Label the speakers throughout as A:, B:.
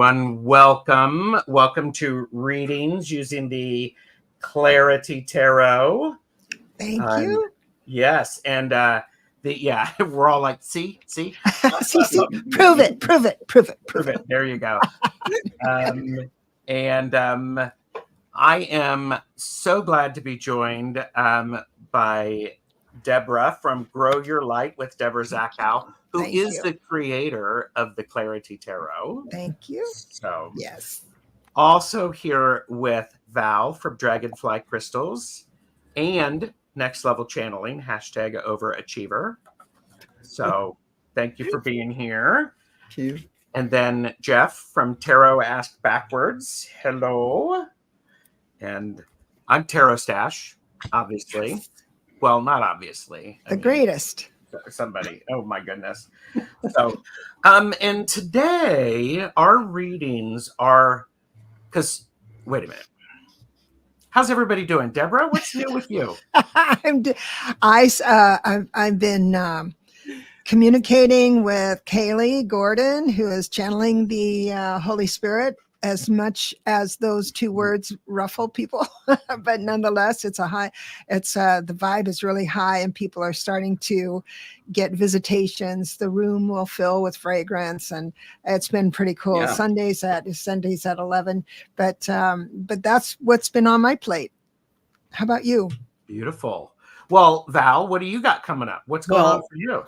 A: everyone. Welcome to readings using the Clarity Tarot.
B: Thank you.
A: Yes, and we're all like, see,
B: see, prove it.
A: There you go. I am so glad to be joined by Debra from Grow Your Light with Debra Zachau, who is the creator of the Clarity Tarot.
B: Thank you.
A: So
B: yes.
A: Also here with Val from Dragonfly Crystals and Next Level Channeling, #Overachiever. So thank you for being here.
B: Thank you.
A: And then Jeff from Tarot Asked Backwards. Hello. And I'm Tarot Stash, obviously. Well, not obviously.
B: The greatest.
A: Somebody. Oh my goodness. So, and today our readings are, because, wait a minute. How's everybody doing? Debra, what's new with you?
B: I've been communicating with Kaylee Gordon, who is channeling the Holy Spirit, as much as those two words ruffle people, but nonetheless, the vibe is really high and people are starting to get visitations. The room will fill with fragrance and it's been pretty cool.
A: Yeah.
B: Sundays at 11, but that's what's been on my plate. How about you?
A: Beautiful. Well, Val, what do you got coming up? What's going on for you?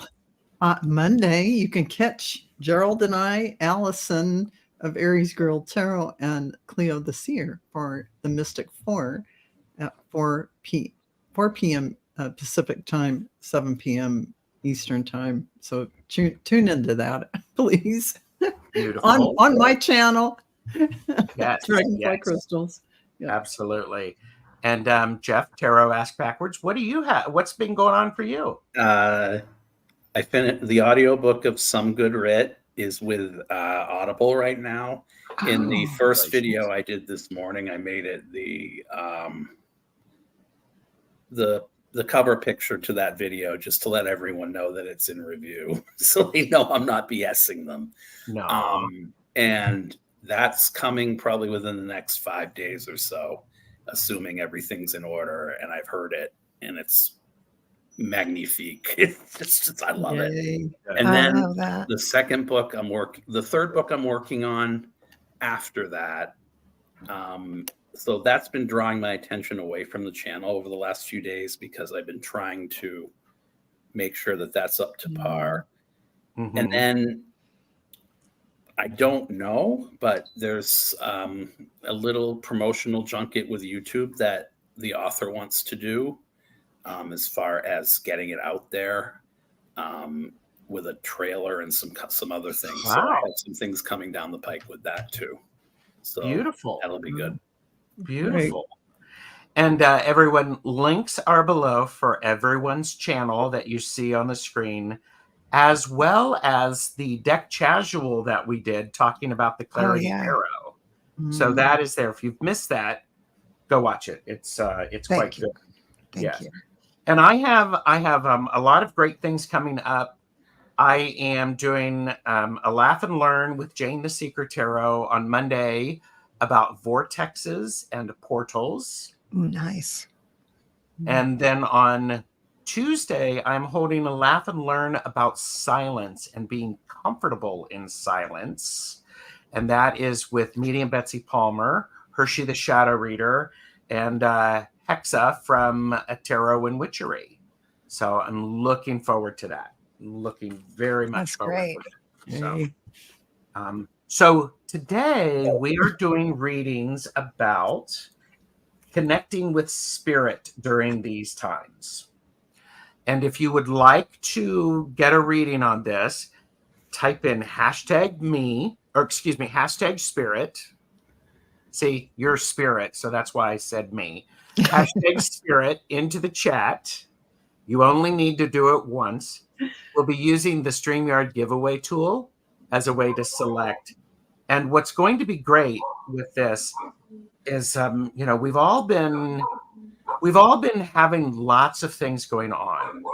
C: Monday, you can catch Gerald and I, Allison of Aries Girl Tarot, and Cleo the Seer for the Mystic 4 at 4 p.m. Pacific time, 7 p.m. Eastern time. So tune into that, please.
A: Beautiful.
C: on my channel.
A: Yes.
C: Dragonfly Crystals.
A: Yeah. Absolutely. And Jeff, Tarot Asked Backwards, what do you have? What's been going on for you?
D: I finished the audiobook of Some Good Writ is with Audible right now. In the first video I did this morning, I made it the cover picture to that video, just to let everyone know that it's in review, so they know I'm not BSing them.
A: No.
D: And that's coming probably within the next 5 days or so, assuming everything's in order. And I've heard it, and it's magnifique. It's just, I love it. And then the second book the third book I'm working on after that. So that's been drawing my attention away from the channel over the last few days, because I've been trying to make sure that that's up to par. Mm-hmm. And then I don't know, but there's a little promotional junket with YouTube that the author wants to do, as far as getting it out there, with a trailer and some other things.
A: Wow.
D: So I have some things coming down the pike with that too. So
A: beautiful.
D: That'll be good.
A: Beautiful. Great. And everyone, links are below for everyone's channel that you see on the screen, as well as the deck casual that we did talking about the Clarity Tarot. So that is there. If you've missed that, go watch it. It's quite good.
B: Thank you.
A: And I have a lot of great things coming up. I am doing a Laugh and Learn with Jane the Seeker Tarot on Monday about vortexes and portals.
B: Nice.
A: And then on Tuesday, I'm holding a Laugh and Learn about silence and being comfortable in silence. And that is with medium Betsy Palmer, Hershey the Shadow Reader, and Hexa from Tarot and Witchery. So I'm looking forward to that. Looking very much forward to it. So today we are doing readings about connecting with spirit during these times. And if you would like to get a reading on this, type in #spirit. See, you're spirit, so that's why I said me. #spirit into the chat. You only need to do it once. We'll be using the StreamYard giveaway tool as a way to select. And what's going to be great with this is, we've all been having lots of things going on.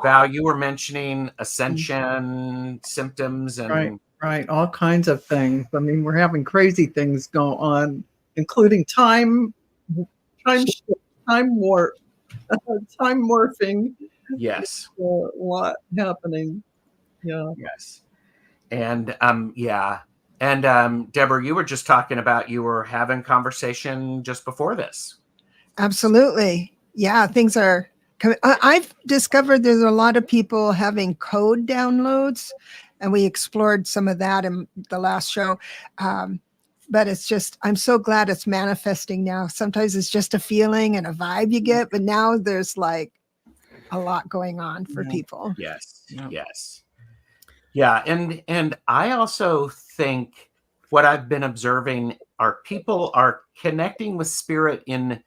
A: Val, you were mentioning ascension symptoms and
C: Right. All kinds of things. I mean, we're having crazy things go on, including time, shift, time warp, time morphing.
A: Yes.
C: A lot happening. Yeah.
A: Yes. And yeah. And Deborah, you were just talking about you were having conversation just before this.
B: Absolutely. Yeah, things are. I've discovered there's a lot of people having code downloads, and we explored some of that in the last show. But it's just, I'm so glad it's manifesting now. Sometimes it's just a feeling and a vibe you get, but now there's like a lot going on for people.
A: Yes.
C: Yeah.
A: Yes. Yeah. And I also think what I've been observing are people are connecting with spirit in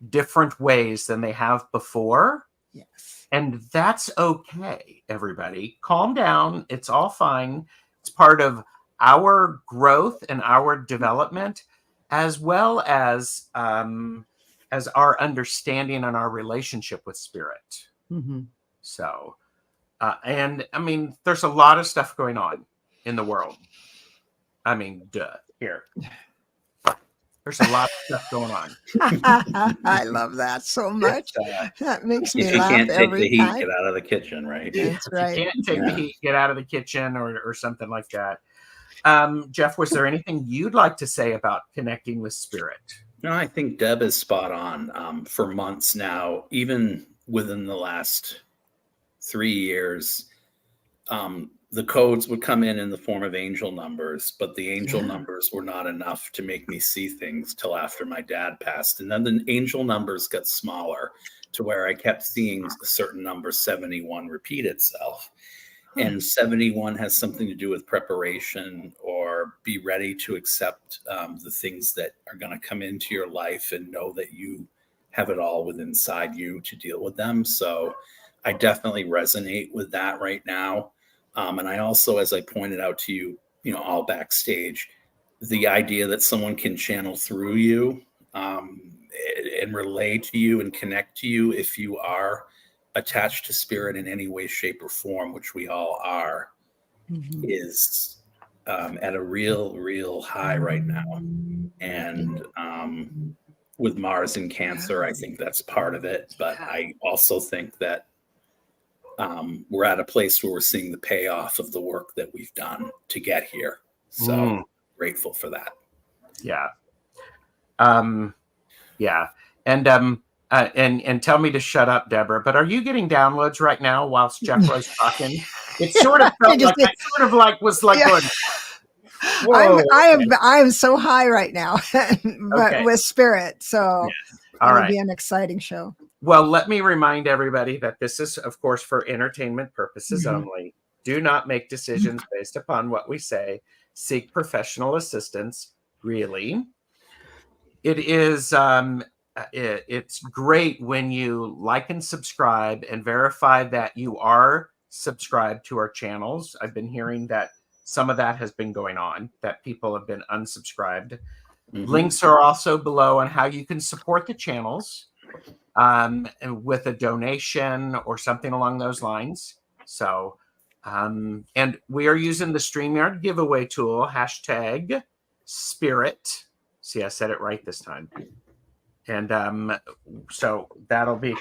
A: different ways than they have before.
B: Yes.
A: And that's okay, everybody. Calm down. It's all fine. It's part of our growth and our development, as well as our understanding and our relationship with spirit.
C: Mm-hmm.
A: So, and I mean, there's a lot of stuff going on in the world. I mean, here. There's a lot of stuff going on.
B: I love that so much. That makes me
D: If you
B: laugh
D: can't take
B: every
D: the heat,
B: time.
D: get out of the kitchen, right?
B: That's
A: If
B: right.
A: you can't take the heat, get out of the kitchen or something like that. Jeff, was there anything you'd like to say about connecting with spirit?
D: No, I think Deb is spot on. For months now, even within the last 3 years, the codes would come in the form of angel numbers, but the angel numbers were not enough to make me see things till after my dad passed. And then the angel numbers got smaller to where I kept seeing a certain number, 71, repeat itself. And 71 has something to do with preparation or be ready to accept the things that are going to come into your life and know that you have it all within inside you to deal with them. So I definitely resonate with that right now. And I also, as I pointed out to you, all backstage, the idea that someone can channel through you and relay to you and connect to you if you are attached to spirit in any way, shape, or form, which we all are, is at a real high right now. And with Mars in Cancer, I think that's part of it. But I also think that we're at a place where we're seeing the payoff of the work that we've done to get here. So grateful for that.
A: Yeah. Yeah. And tell me to shut up, Deborah, but are you getting downloads right now whilst Jeff was talking? It sort of felt like I sort of like was like going, whoa.
B: I am so high right now, but with spirit. So it'll be an exciting show.
A: Well, let me remind everybody that this is, of course, for entertainment purposes only. Do not make decisions based upon what we say. Seek professional assistance, really. It is it's great when you like and subscribe and verify that you are subscribed to our channels. I've been hearing that some of that has been going on, that people have been unsubscribed. Links are also below on how you can support the channels with a donation or something along those lines. So, and we are using the StreamYard giveaway tool, #spirit. See, I said it right this time. And so that'll be,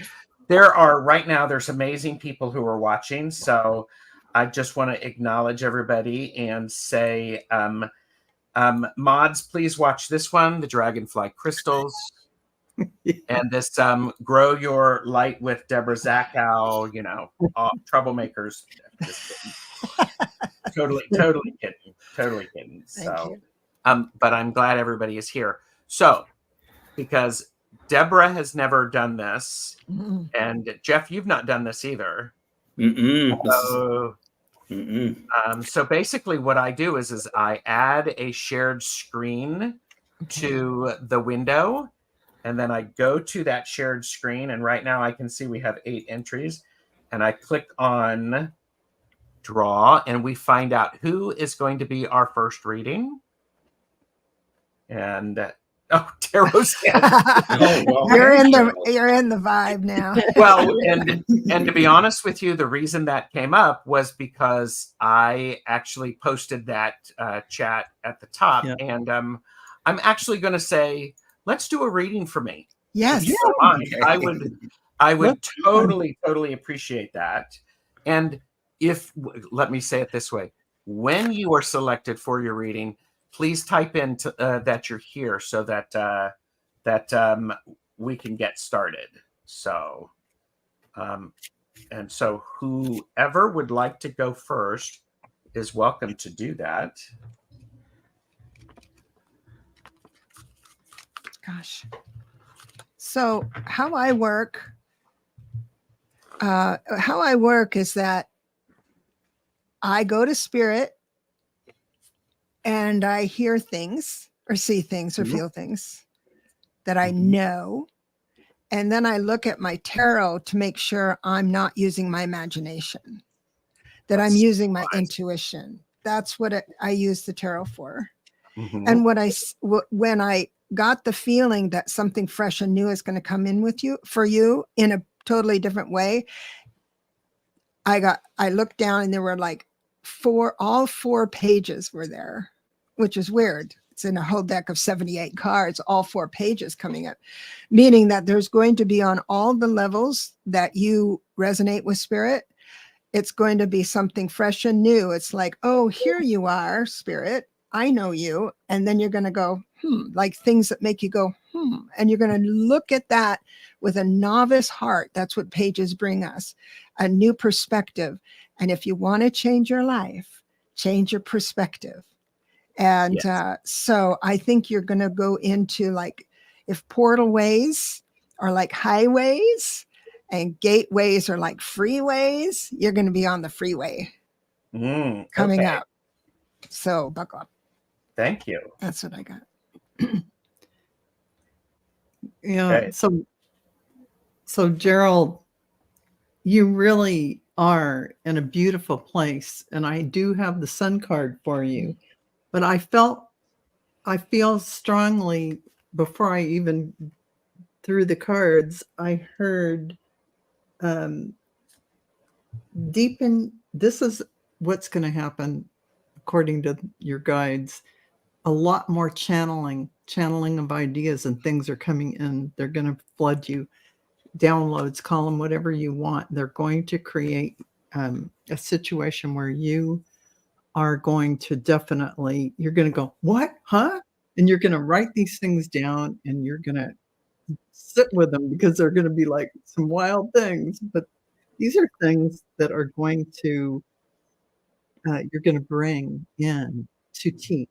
A: right now, there's amazing people who are watching. So I just want to acknowledge everybody and say, mods, please watch this one, the Dragonfly Crystals. And this Grow Your Light with Debra Zachau, troublemakers. Just kidding. Totally kidding. So, but I'm glad everybody is here. So, because Deborah has never done this, and Jeff, you've not done this either. So basically, what I do is I add a shared screen to the window. And then I go to that shared screen, and right now I can see we have 8 entries. And I click on draw, and we find out who is going to be our first reading. And tarot said.
D: Oh, well,
B: you're in
D: Gerald.
B: the vibe now.
A: Well, and to be honest with you, the reason that came up was because I actually posted that chat at the top,
C: Yeah.
A: and I'm actually going to say, let's do a reading for me.
B: Yes.
A: If you don't mind, I would
C: Let's
A: totally appreciate that. And let me say it this way: when you are selected for your reading, please type in that you're here so that we can get started. So, and so whoever would like to go first is welcome to do that.
B: Gosh. So how I work is that I go to spirit and I hear things or see things or feel things that I know. And then I look at my tarot to make sure I'm not using my imagination, that I'm using my intuition. That's what I use the tarot for.
A: Mhm.
B: And when I got the feeling that something fresh and new is going to come in for you in a totally different way, I looked down and there were like all four pages were there, which is weird. It's in a whole deck of 78 cards, all four pages coming up, meaning that there's going to be on all the levels that you resonate with spirit. It's going to be something fresh and new. It's like, oh, here you are, spirit. I know you. And then you're going to go, like things that make you go, and you're going to look at that with a novice heart. That's what pages bring us, a new perspective. And if you want to change your life, change your perspective. And so I think you're going to go into like, if portal ways are like highways and gateways are like freeways, you're going to be on the freeway coming up. So buckle up.
A: Thank you.
B: That's what I got.
C: Yeah.
A: Okay.
C: So Gerald, you really are in a beautiful place, and I do have the sun card for you. But I feel strongly before I even threw the cards, I heard deepen. This is what's going to happen according to your guides. A lot more channeling of ideas and things are coming in. They're going to flood you. Downloads, call them whatever you want. They're going to create a situation where you are going to you're going to go, what? Huh? And you're going to write these things down and you're going to sit with them because they're going to be like some wild things. But these are things that are going to, you're going to bring in to teach,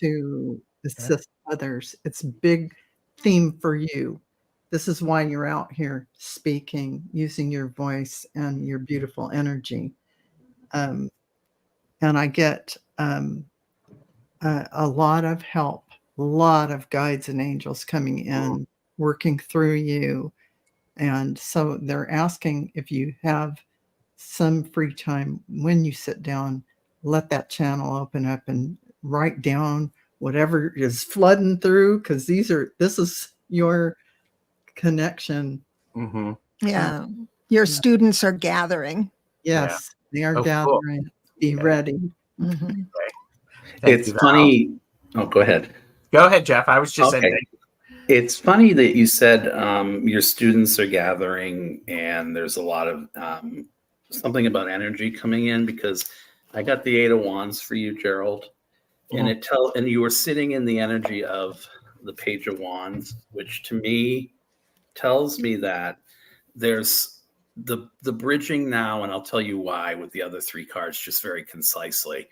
C: to assist others. It's a big theme for you. This is why you're out here speaking, using your voice and your beautiful energy. And I get a lot of help, a lot of guides and angels coming in, working through you. And so they're asking if you have some free time when you sit down, let that channel open up and write down whatever is flooding through, because this is your connection.
B: Yeah. Your students are gathering.
C: Yes, they are
A: Oh, cool.
C: gathering. Be ready.
B: Mhm.
D: It's funny. Oh, go ahead.
A: Go ahead, Jeff. I was just saying.
D: It's funny that you said your students are gathering and there's a lot of something about energy coming in, because I got the 8 of Wands for you, Gerald, and and you were sitting in the energy of the Page of Wands, which to me tells me that there's the bridging now, and I'll tell you why with the other 3 cards just very concisely.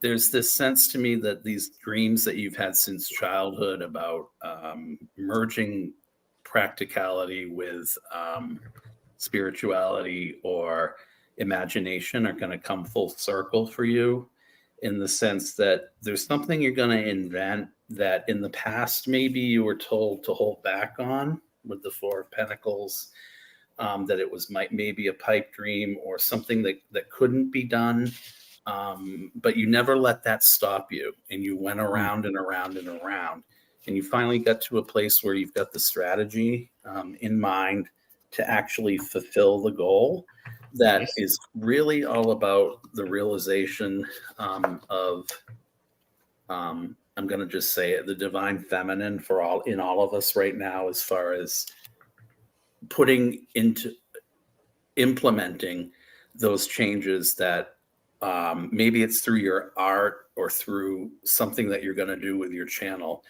D: There's this sense to me that these dreams that you've had since childhood about merging practicality with spirituality or imagination are going to come full circle for you, in the sense that there's something you're going to invent that in the past maybe you were told to hold back on with the 4 of Pentacles, that it was maybe a pipe dream or something that couldn't be done. But you never let that stop you, and you went around and around and around. and you finally get to a place where you've got the strategy in mind to actually fulfill the goal, that
A: Nice.
D: is really all about the realization of I'm going to just say it, the divine feminine in all of us right now, as far as putting into implementing those changes that maybe it's through your art or through something that you're going to do with your channel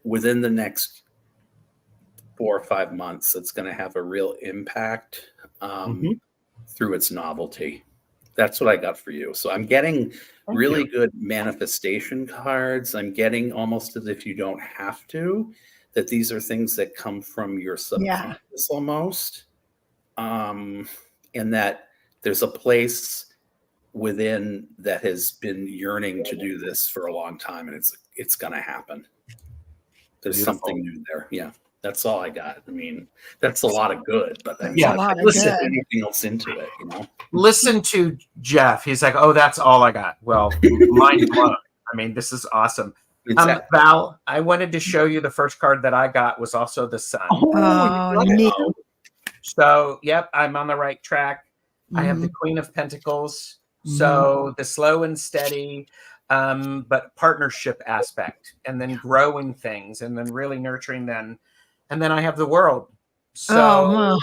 D: within the next 4 or 5 months. It's going to have a real impact through its novelty. That's what I got for you. So I'm getting really good manifestation cards. I'm getting almost as if you don't have to, that these are things that come from your subconscious almost. And that there's a place within that has been yearning to do this for a long time, and it's going to happen. There's something new there. Yeah. That's all I got. I mean, that's a lot of good, but I mean,
B: a lot of
D: listen
B: good.
D: anything else into it, you know?
A: Listen to Jeff. He's like, oh, that's all I got. Well, mind blown. I mean, this is awesome. Val, I wanted to show you the first card that I got was also the sun.
B: Oh, neat.
A: So, yep, I'm on the right track. I have the Queen of Pentacles. So the slow and steady, but partnership aspect, and then growing things, and then really nurturing them. And then I have the World. So,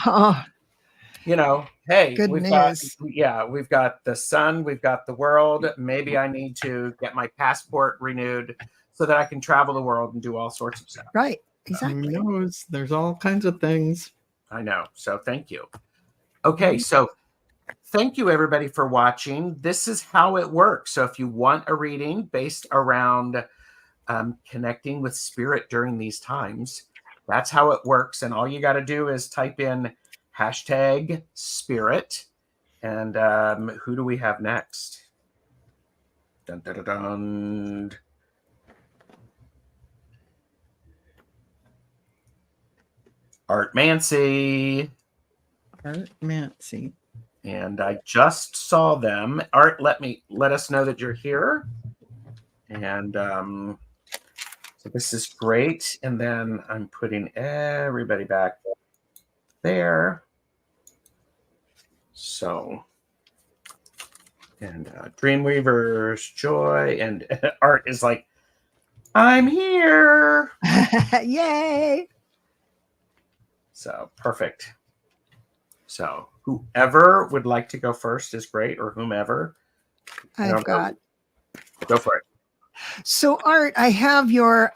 A: you know, hey, we've got the sun, we've got the World. Maybe I need to get my passport renewed so that I can travel the world and do all sorts of stuff.
B: Right. Exactly.
C: Who knows? There's all kinds of things.
A: I know. So thank you. Okay. So thank you everybody for watching. This is how it works. So if you want a reading based around connecting with spirit during these times, that's how it works. And all you got to do is type in #spirit. And who do we have next? Dun, dun, dun, dun. Art Mancy.
C: Art Mancy.
A: And I just saw them. Art, let us know that you're here. And so this is great. And then I'm putting everybody back there. So, and Dreamweaver's Joy, and Art is like, I'm here.
B: Yay.
A: So perfect. So whoever would like to go first is great, or whomever.
B: I've got.
A: Go for it.
B: So, Art, I have your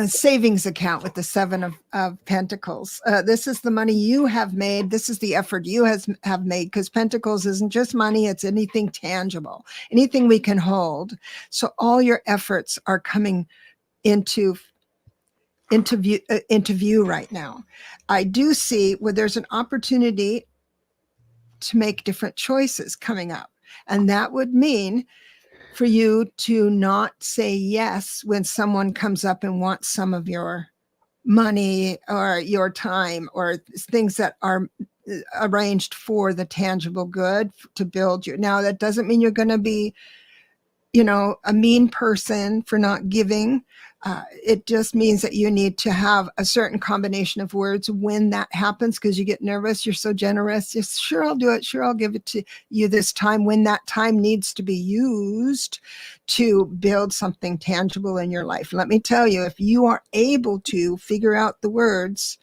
B: savings account with the 7 of Pentacles. This is the money you have made. This is the effort you have made, because Pentacles isn't just money. It's anything tangible, anything we can hold. So all your efforts are coming into view right now. I do see where there's an opportunity to make different choices coming up. And that would mean for you to not say yes when someone comes up and wants some of your money or your time or things that are arranged for the tangible good to build you. Now, that doesn't mean you're going to be, a mean person for not giving. It just means that you need to have a certain combination of words when that happens, because you get nervous. You're so generous. Yes, sure, I'll do it. Sure, I'll give it to you this time, when that time needs to be used to build something tangible in your life. Let me tell you, if you are able to figure out the words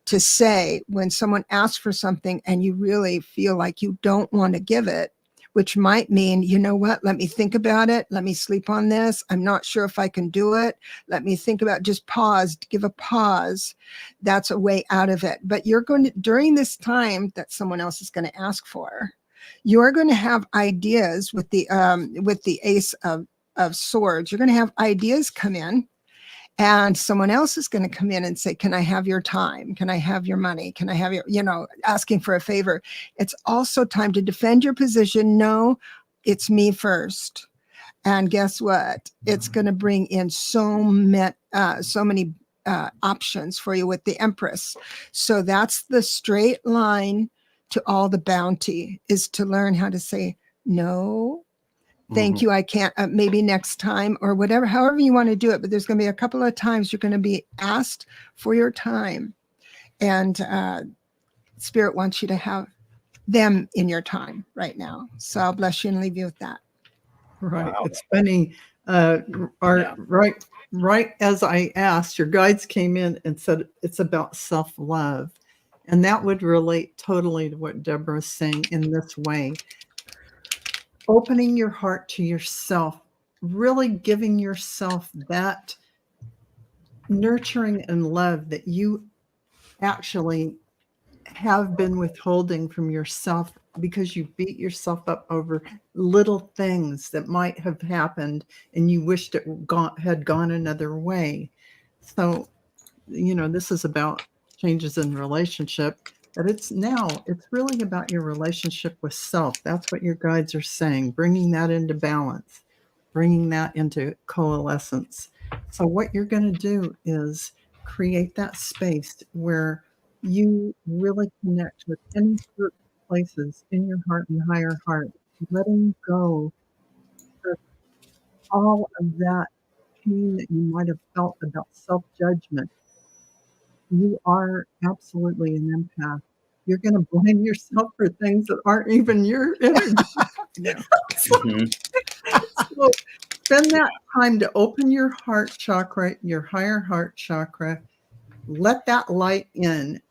B: to say when someone asks for something and you really feel like you don't want to give it, which might mean, you know what, let me think about it. Let me sleep on this. I'm not sure if I can do it. Let me think about, just pause, give a pause. That's a way out of it. But you're going to, during this time that someone else is going to ask for, you're going to have ideas with the Ace of Swords. You're going to have ideas come in. And someone else is going to come in and say, can I have your time? Can I have your money? Can I have your, asking for a favor? It's also time to defend your position. No, it's me first. And guess what? It's going to bring in so many options for you with the Empress. So that's the straight line to all the bounty, is to learn how to say no thank you. I can't, maybe next time or whatever, however you want to do it. But there's going to be a couple of times you're going to be asked for your time. And Spirit wants you to have them in your time right now. So I'll bless you and leave you with that.
C: Right.
A: Wow.
C: It's funny. Right as I asked, your guides came in and said it's about self-love. And that would relate totally to what Debra is saying in this way. Opening your heart to yourself, really giving yourself that nurturing and love that you actually have been withholding from yourself because you beat yourself up over little things that might have happened and you wished it had gone another way. So, this is about changes in relationship, but it's really about your relationship with self. That's what your guides are saying, bringing that into balance, bringing that into coalescence. So what you're going to do is create that space where you really connect with any certain places in your heart and higher heart, letting go of all of that pain that you might have felt about self-judgment. You are absolutely an empath. You're going to blame yourself for things that aren't even your energy. So spend that time to open your heart chakra, your higher heart chakra, let that light in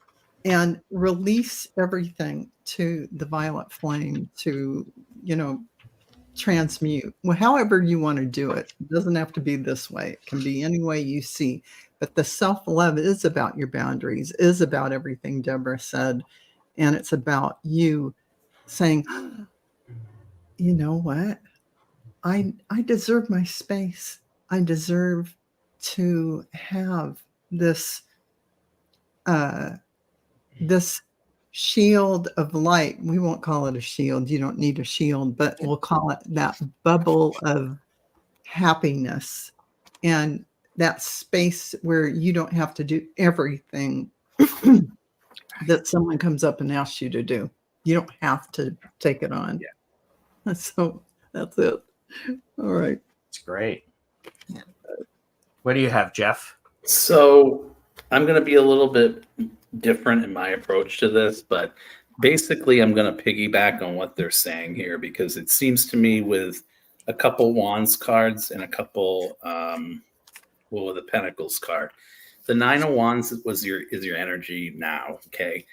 C: and release everything to the violet flame to, transmute. Well, however you want to do it. It doesn't have to be this way. It can be any way you see. But the self-love is about your boundaries, is about everything Debra said. And it's about you saying, you know what? I deserve my space. I deserve to have this this shield of light. We won't call it a shield. You don't need a shield, but we'll call it that bubble of happiness and that space where you don't have to do everything that someone comes up and asks you to do. You don't have to take it on. Yeah. So that's it. All right.
A: It's great. Yeah. What do you have, Jeff?
D: So I'm going to be a little bit different in my approach to this, but basically I'm going to piggyback on what they're saying here, because it seems to me with a couple wands cards and a couple the pentacles card, the 9 of wands is your energy now, okay,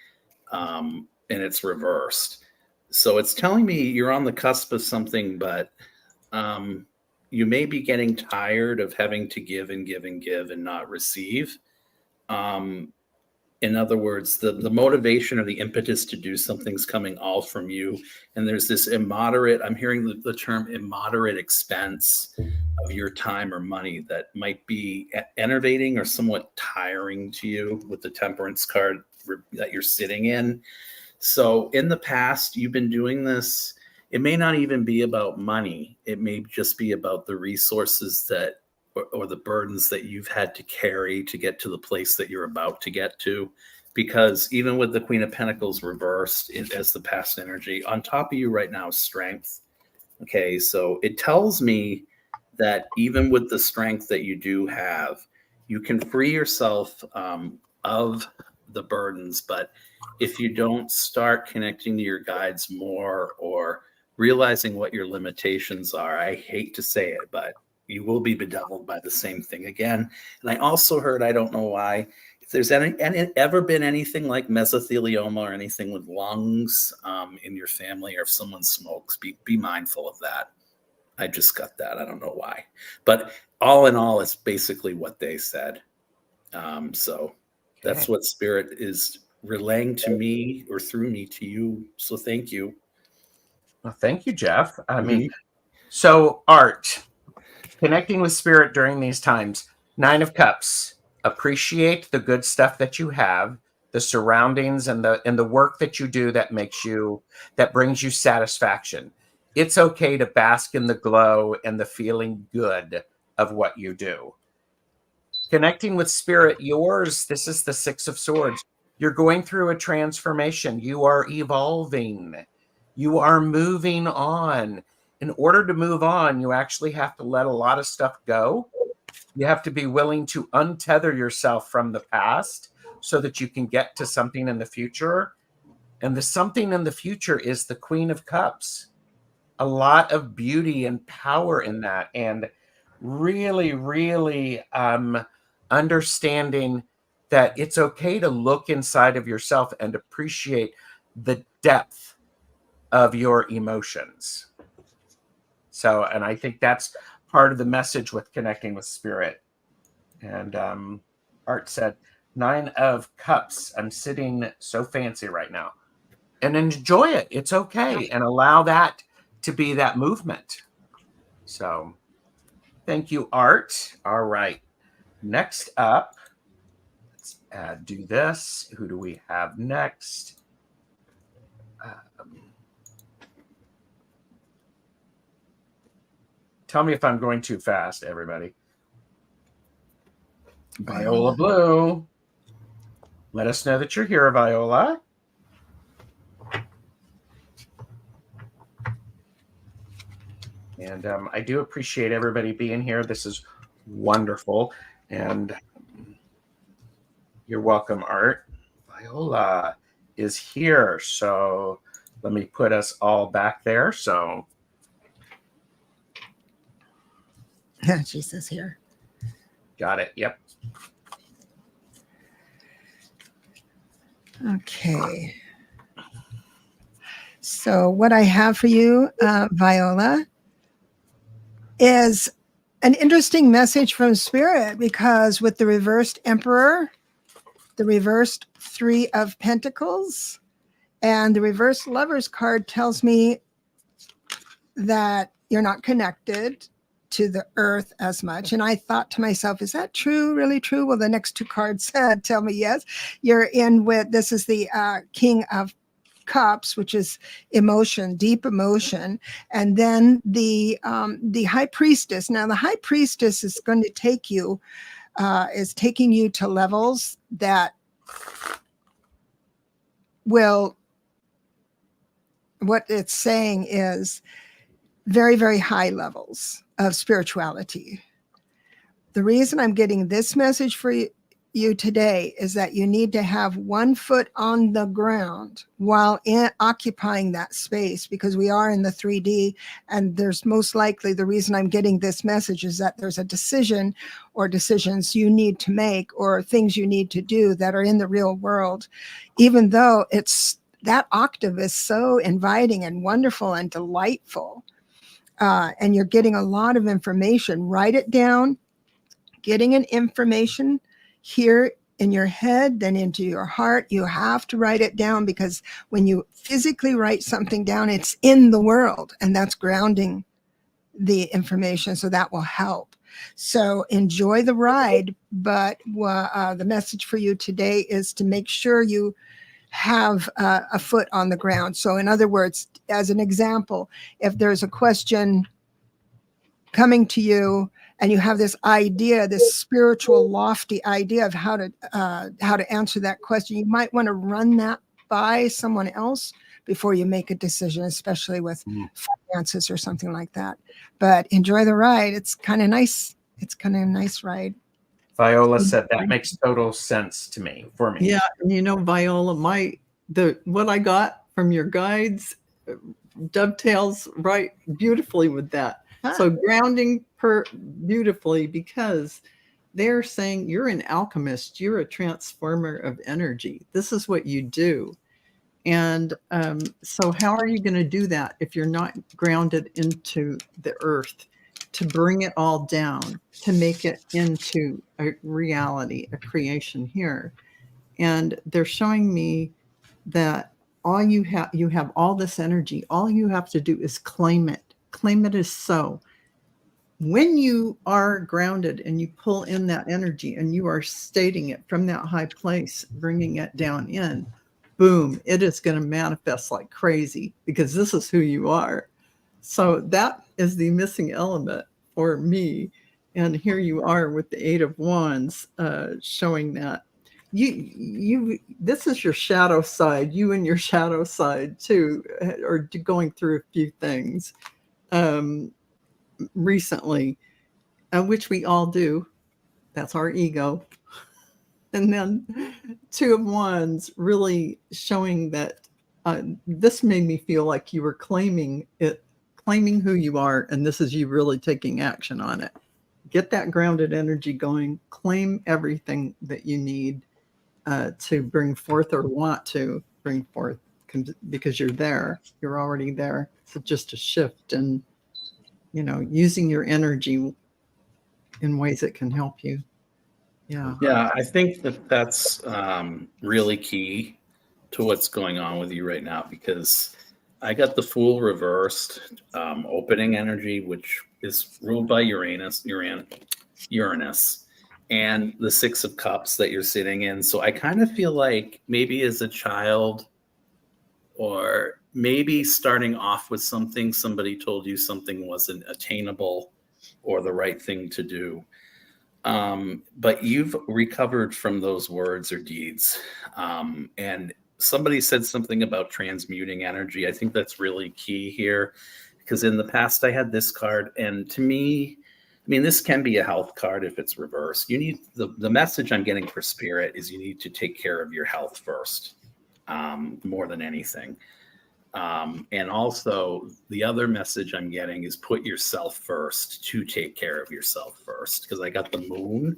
D: and it's reversed, so it's telling me you're on the cusp of something, but you may be getting tired of having to give and give and give and not receive. In other words, the motivation or the impetus to do something's coming all from you. And there's this immoderate, I'm hearing the term immoderate expense of your time or money that might be enervating or somewhat tiring to you with the temperance card that you're sitting in. So in the past, you've been doing this. It may not even be about money. It may just be about the resources that or the burdens that you've had to carry to get to the place that you're about to get to. Because even with the Queen of Pentacles reversed as the past energy, on top of you right now is strength. Okay, so it tells me that even with the strength that you do have, you can free yourself of the burdens. But if you don't start connecting to your guides more or realizing what your limitations are, I hate to say it, but you will be bedeviled by the same thing again. And I also heard, I don't know why, if there's ever been anything like mesothelioma or anything with lungs in your family, or if someone smokes, be mindful of that. I just got that. I don't know why. But all in all, it's basically what they said. So that's what Spirit is relaying to me or through me to you. So thank you.
A: Well, thank you, Jeff. I mean, so Art, connecting with Spirit during these times, 9 of Cups, appreciate the good stuff that you have, the surroundings and the work that you do that brings you satisfaction. It's okay to bask in the glow and the feeling good of what you do. Connecting with Spirit, this is the 6 of Swords. You're going through a transformation. You are evolving. You are moving on. in order to move on, you actually have to let a lot of stuff go. You have to be willing to untether yourself from the past so that you can get to something in the future. And the something in the future is the Queen of Cups. A lot of beauty and power in that, and really, really understanding that it's okay to look inside of yourself and appreciate the depth of your emotions. So, and I think that's part of the message with connecting with spirit. And Art said, 9 of Cups. I'm sitting so fancy right now. And enjoy it. It's okay. And allow that to be that movement. So thank you, Art. All right. Next up, let's do this. Who do we have next? Tell me if I'm going too fast, everybody. Viola Blue. Let us know that you're here, Viola. And I do appreciate everybody being here. This is wonderful. And you're welcome, Art. Viola is here. So let me put us all back there. So
B: Jesus here.
A: got it. Yep.
B: Okay. So what I have for you, Viola, is an interesting message from Spirit, because with the reversed Emperor, the reversed 3 of Pentacles, and the reversed Lovers card tells me that you're not connected to the earth as much. And I thought to myself, is that true? Really true? Well, the next 2 cards tell me yes. You're in with, this is the King of Cups, which is emotion, deep emotion. And then the High Priestess. Now, the High Priestess is going to take you, is taking you to levels that will, what it's saying is very, very high levels of spirituality. The reason I'm getting this message for you today is that you need to have 1 foot on the ground while occupying that space, because we are in the 3D, and there's most likely, the reason I'm getting this message is that there's a decision or decisions you need to make or things you need to do that are in the real world, even though it's that octave is so inviting and wonderful and delightful. And you're getting a lot of information. Write it down. Getting an information here in your head, then into your heart. You have to write it down, because when you physically write something down, it's in the world, and that's grounding the information. So that will help. So enjoy the ride. But the message for you today is to make sure you have a foot on the ground. So in other words, as an example, if there's a question coming to you and you have this idea, this spiritual lofty idea of how to answer that question, you might want to run that by someone else before you make a decision, especially with finances or something like that. But enjoy the ride. It's kind of nice. It's kind of a nice ride.
A: Viola said that makes total sense to me, for me.
C: Yeah, and you know, Viola, what I got from your guides dovetails right beautifully with that. So grounding beautifully, because they're saying you're an alchemist, you're a transformer of energy. This is what you do. And so how are you going to do that if you're not grounded into the earth to bring it all down, to make it into a reality, a creation here? And they're showing me that you have all this energy. All you have to do is claim it. Claim it as so. When you are grounded and you pull in that energy and you are stating it from that high place, bringing it down in, boom, it is going to manifest like crazy, because this is who you are. So that is the missing element for me. And here you are with the 8 of Wands, showing that this is your shadow side. You and your shadow side too are going through a few things. recently, which we all do. That's our ego. And then Two of Wands really showing that this made me feel like you were claiming who you are, and this is you really taking action on it. Get that grounded energy going, claim everything that you need to bring forth or want to bring forth, because you're there, you're already there. So just a shift and, using your energy in ways that can help you.
D: Yeah, I think that's really key to what's going on with you right now, because I got the Fool reversed, opening energy, which is ruled by Uranus, and the Six of Cups that you're sitting in. So I kind of feel like maybe as a child, or maybe starting off with something, somebody told you something wasn't attainable or the right thing to do. But you've recovered from those words or deeds. And somebody said something about transmuting energy. I think that's really key here, because in the past I had this card, and to me, I mean, this can be a health card if it's reversed. You need the message I'm getting for spirit is you need to take care of your health first, more than anything. And also the other message I'm getting is put yourself first, to take care of yourself first, because I got the Moon.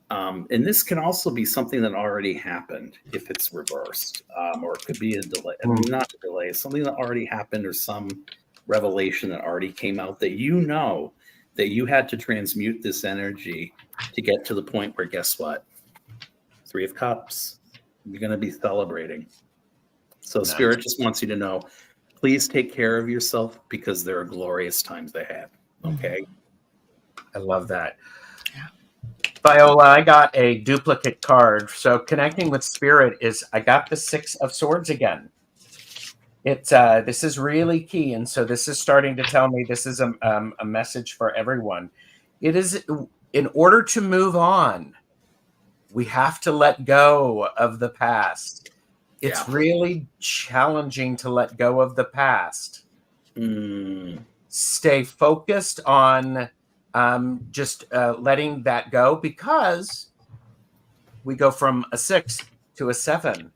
D: And this can also be something that already happened if it's reversed, or it could be a delay. I mean, not a delay, something that already happened, or some revelation that already came out that that you had to transmute this energy to get to the point where, guess what? Three of Cups, you're going to be celebrating. So nice. Spirit just wants you to know, please take care of yourself, because there are glorious times ahead. Okay.
A: I love that. Yeah. Viola, I got a duplicate card. So connecting with spirit I got the Six of Swords again. This is really key. And so this is starting to tell me this is a message for everyone. It is, in order to move on, we have to let go of the past. It's really challenging to let go of the past. Stay focused on just letting that go, because we go from a 6 to a 7.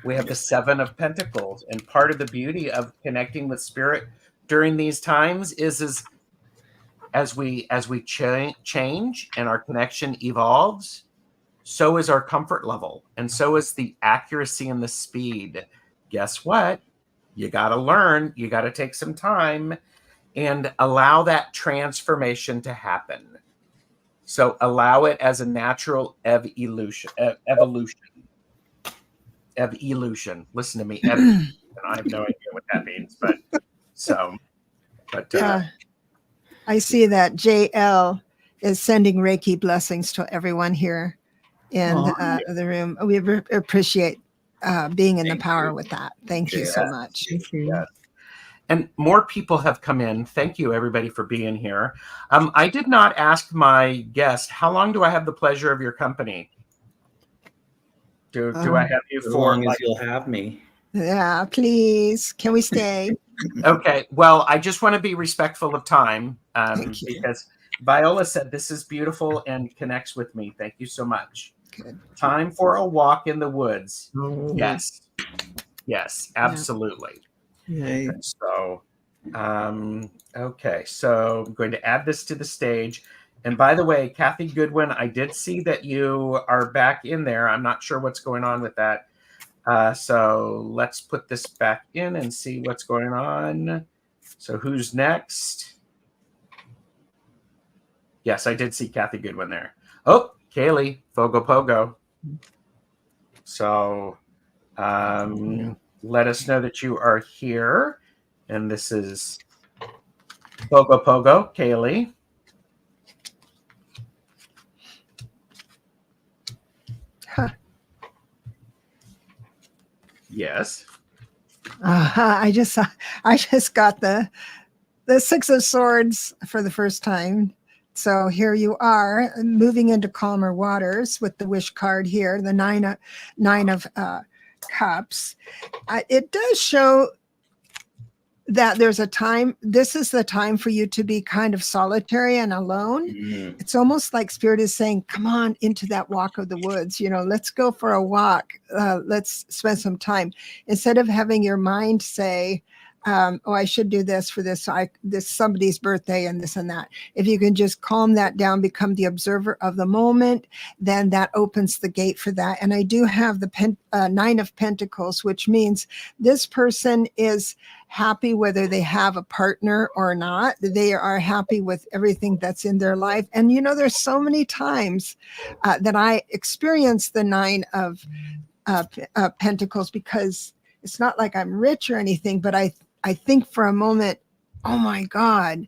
A: We have the 7 of Pentacles. And part of the beauty of connecting with spirit during these times is as we change and our connection evolves, so is our comfort level, and so is the accuracy and the speed. Guess what? You got to learn. You got to take some time and allow that transformation to happen. So allow it as a natural evolution. Evolution. Listen to me. Evolution. I have no idea what that means, but
B: I see that JL is sending Reiki blessings to everyone here in the room. We appreciate being in the power with that. Thank you so much.
C: Thank you.
A: Yes. And more people have come in. Thank you, everybody, for being here. I did not ask my guest, how long do I have the pleasure of your company? Do I have you
D: as
A: for
D: long as you'll have me?
B: Yeah, please. Can we stay?
A: Okay. Well, I just want to be respectful of time,
B: Thank you.
A: because Viola said this is beautiful and connects with me. Thank you so much.
B: Good.
A: Time for a walk in the woods.
C: Oh.
A: Yes, absolutely.
C: Yay.
A: So, okay. So I'm going to add this to the stage. And by the way, Kathie Goodwin, I did see that you are back in there. I'm not sure what's going on with that. So let's put this back in and see what's going on. So who's next? Yes, I did see Kathie Goodwin there. Oh, Kaylee, FogoPogo. So let us know that you are here. And this is FogoPogo, Kaylee.
B: Huh.
A: Yes.
B: I just got the Six of Swords for the first time. So here you are, moving into calmer waters with the Wish card here, the nine of Cups. It does show that there's a time, this is the time for you to be kind of solitary and alone. It's almost like Spirit is saying, come on into that walk of the woods, let's go for a walk. Let's spend some time, instead of having your mind say, I should do this for this somebody's birthday and this and that. If you can just calm that down, become the observer of the moment, then that opens the gate for that. And I do have the Nine of Pentacles, which means this person is happy whether they have a partner or not. They are happy with everything that's in their life. And there's so many times that I experience the Nine of Pentacles, because it's not like I'm rich or anything, but I think for a moment, oh my God,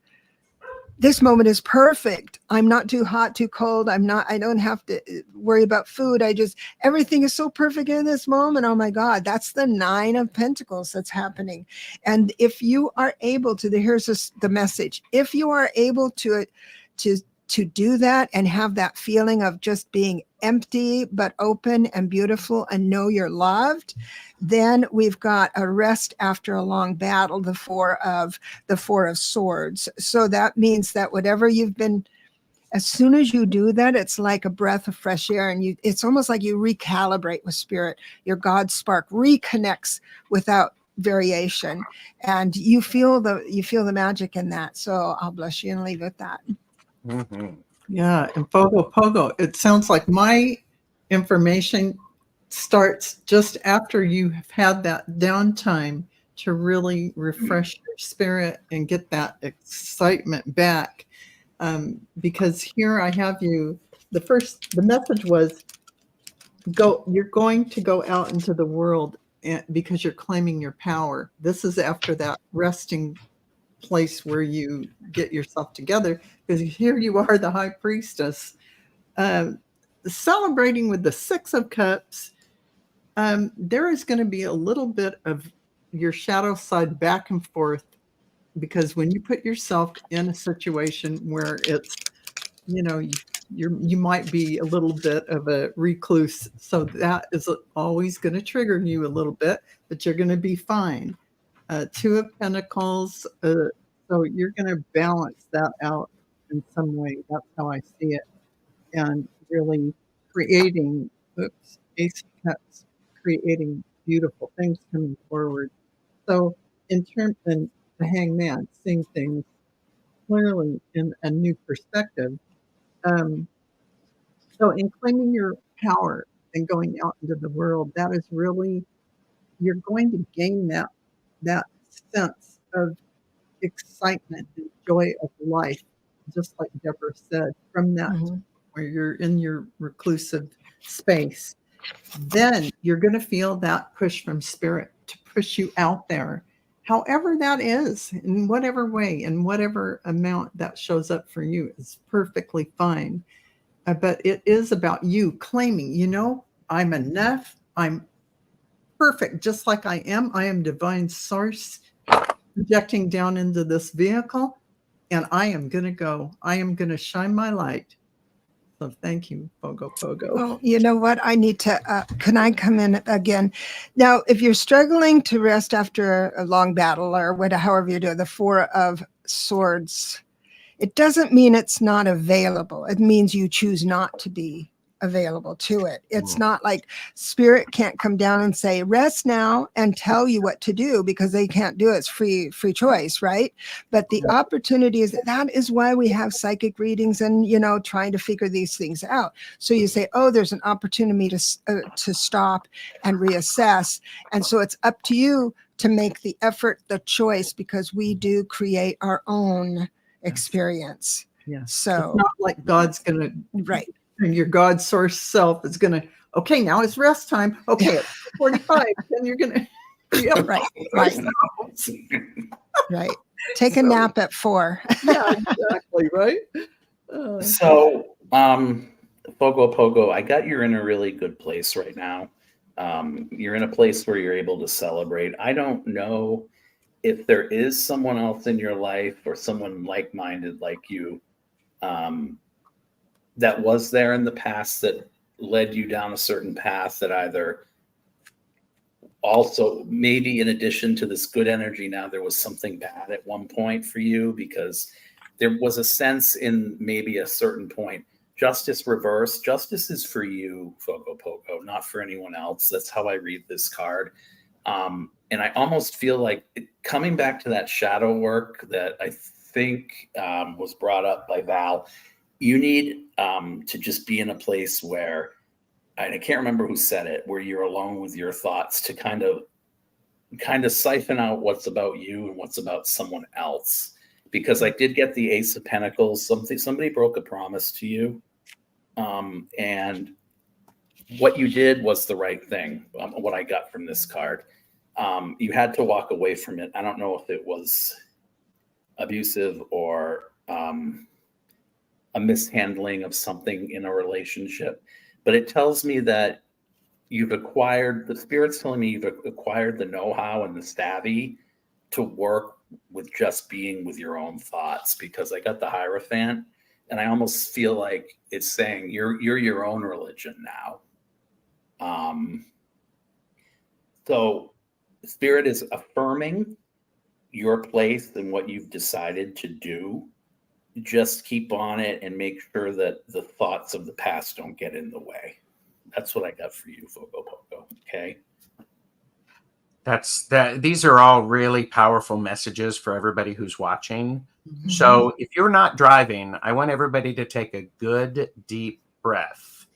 B: this moment is perfect. I'm not too hot, too cold. I don't have to worry about food. Everything is so perfect in this moment. Oh my God, that's the Nine of Pentacles that's happening. And if you are able to, here's the message. If you are able to do that and have that feeling of just being empty, but open and beautiful and know you're loved, then we've got a rest after a long battle, the Four of Swords. So that means that whatever you've been, as soon as you do that, it's like a breath of fresh air, and it's almost like you recalibrate with Spirit. Your God spark reconnects without variation, and you feel the magic in that. So I'll bless you and leave it at that.
A: Mm-hmm.
C: Yeah, and FogoPogo, it sounds like my information starts just after you have had that downtime to really refresh your spirit and get that excitement back. Because here I have you, the message was, you're going to go out into the world because you're claiming your power. This is after that resting place where you get yourself together, because here you are, the high priestess, celebrating with the Six of Cups. There is going to be a little bit of your shadow side back and forth, because when you put yourself in a situation where it's, you might be a little bit of a recluse, so that is always going to trigger you a little bit, but you're going to be fine. Two of Pentacles, so you're going to balance that out in some way. That's how I see it. And really creating, Ace of Cups, creating beautiful things coming forward. So in terms of the Hangman, seeing things clearly in a new perspective. So in claiming your power and going out into the world, that is really, you're going to gain that sense of excitement and joy of life, just like Debra said, from that where you're in your reclusive space. Then you're going to feel that push from Spirit to push you out there, however that is, in whatever way, in whatever amount that shows up for you is perfectly fine. But it is about you claiming, I'm enough. I'm perfect, just like I am. I am divine source projecting down into this vehicle, and I am going to go. I am going to shine my light. So thank you, FogoPogo.
B: Oh, you know what? I need to, can I come in again? Now, if you're struggling to rest after a long battle or however you do it, the Four of Swords, it doesn't mean it's not available. It means you choose not to be available to it. It's not like Spirit can't come down and say, rest now, and tell you what to do, because they can't do it. It's free choice, right? But the opportunity is that is why we have psychic readings and, trying to figure these things out. So you say, oh, there's an opportunity to stop and reassess. And so it's up to you to make the effort, the choice, because we do create our own experience.
C: Yeah.
B: So
C: it's not like God's going to,
B: right.
C: And your God source self is going to, okay, now it's rest time. Okay, at 45, then you're going to,
B: right. Take a nap at 4.
C: Yeah, exactly, right?
D: So, FogoPogo, I got you're in a really good place right now. You're in a place where you're able to celebrate. I don't know if there is someone else in your life or someone like-minded like you that was there in the past that led you down a certain path that either also maybe in addition to this good energy now, there was something bad at one point for you, because there was a sense in maybe a certain point, justice reverse. Justice is for you, FogoPogo, not for anyone else. That's how I read this card. And I almost feel like coming back to that shadow work that I think was brought up by Val, you need to just be in a place where, and I can't remember who said it, where you're alone with your thoughts to kind of siphon out what's about you and what's about someone else. Because I did get the Ace of Pentacles. Somebody broke a promise to you. And what you did was the right thing. What I got from this card. You had to walk away from it. I don't know if it was abusive or a mishandling of something in a relationship, but it tells me that the spirit's telling me you've acquired the know-how and the savvy to work with just being with your own thoughts, because I got the Hierophant and I almost feel like it's saying you're your own religion now. So Spirit is affirming your place and what you've decided to do. Just keep on it and make sure that the thoughts of the past don't get in the way. That's what I got for you, FogoPogo. Okay.
A: These are all really powerful messages for everybody who's watching. Mm-hmm. So if you're not driving, I want everybody to take a good deep breath.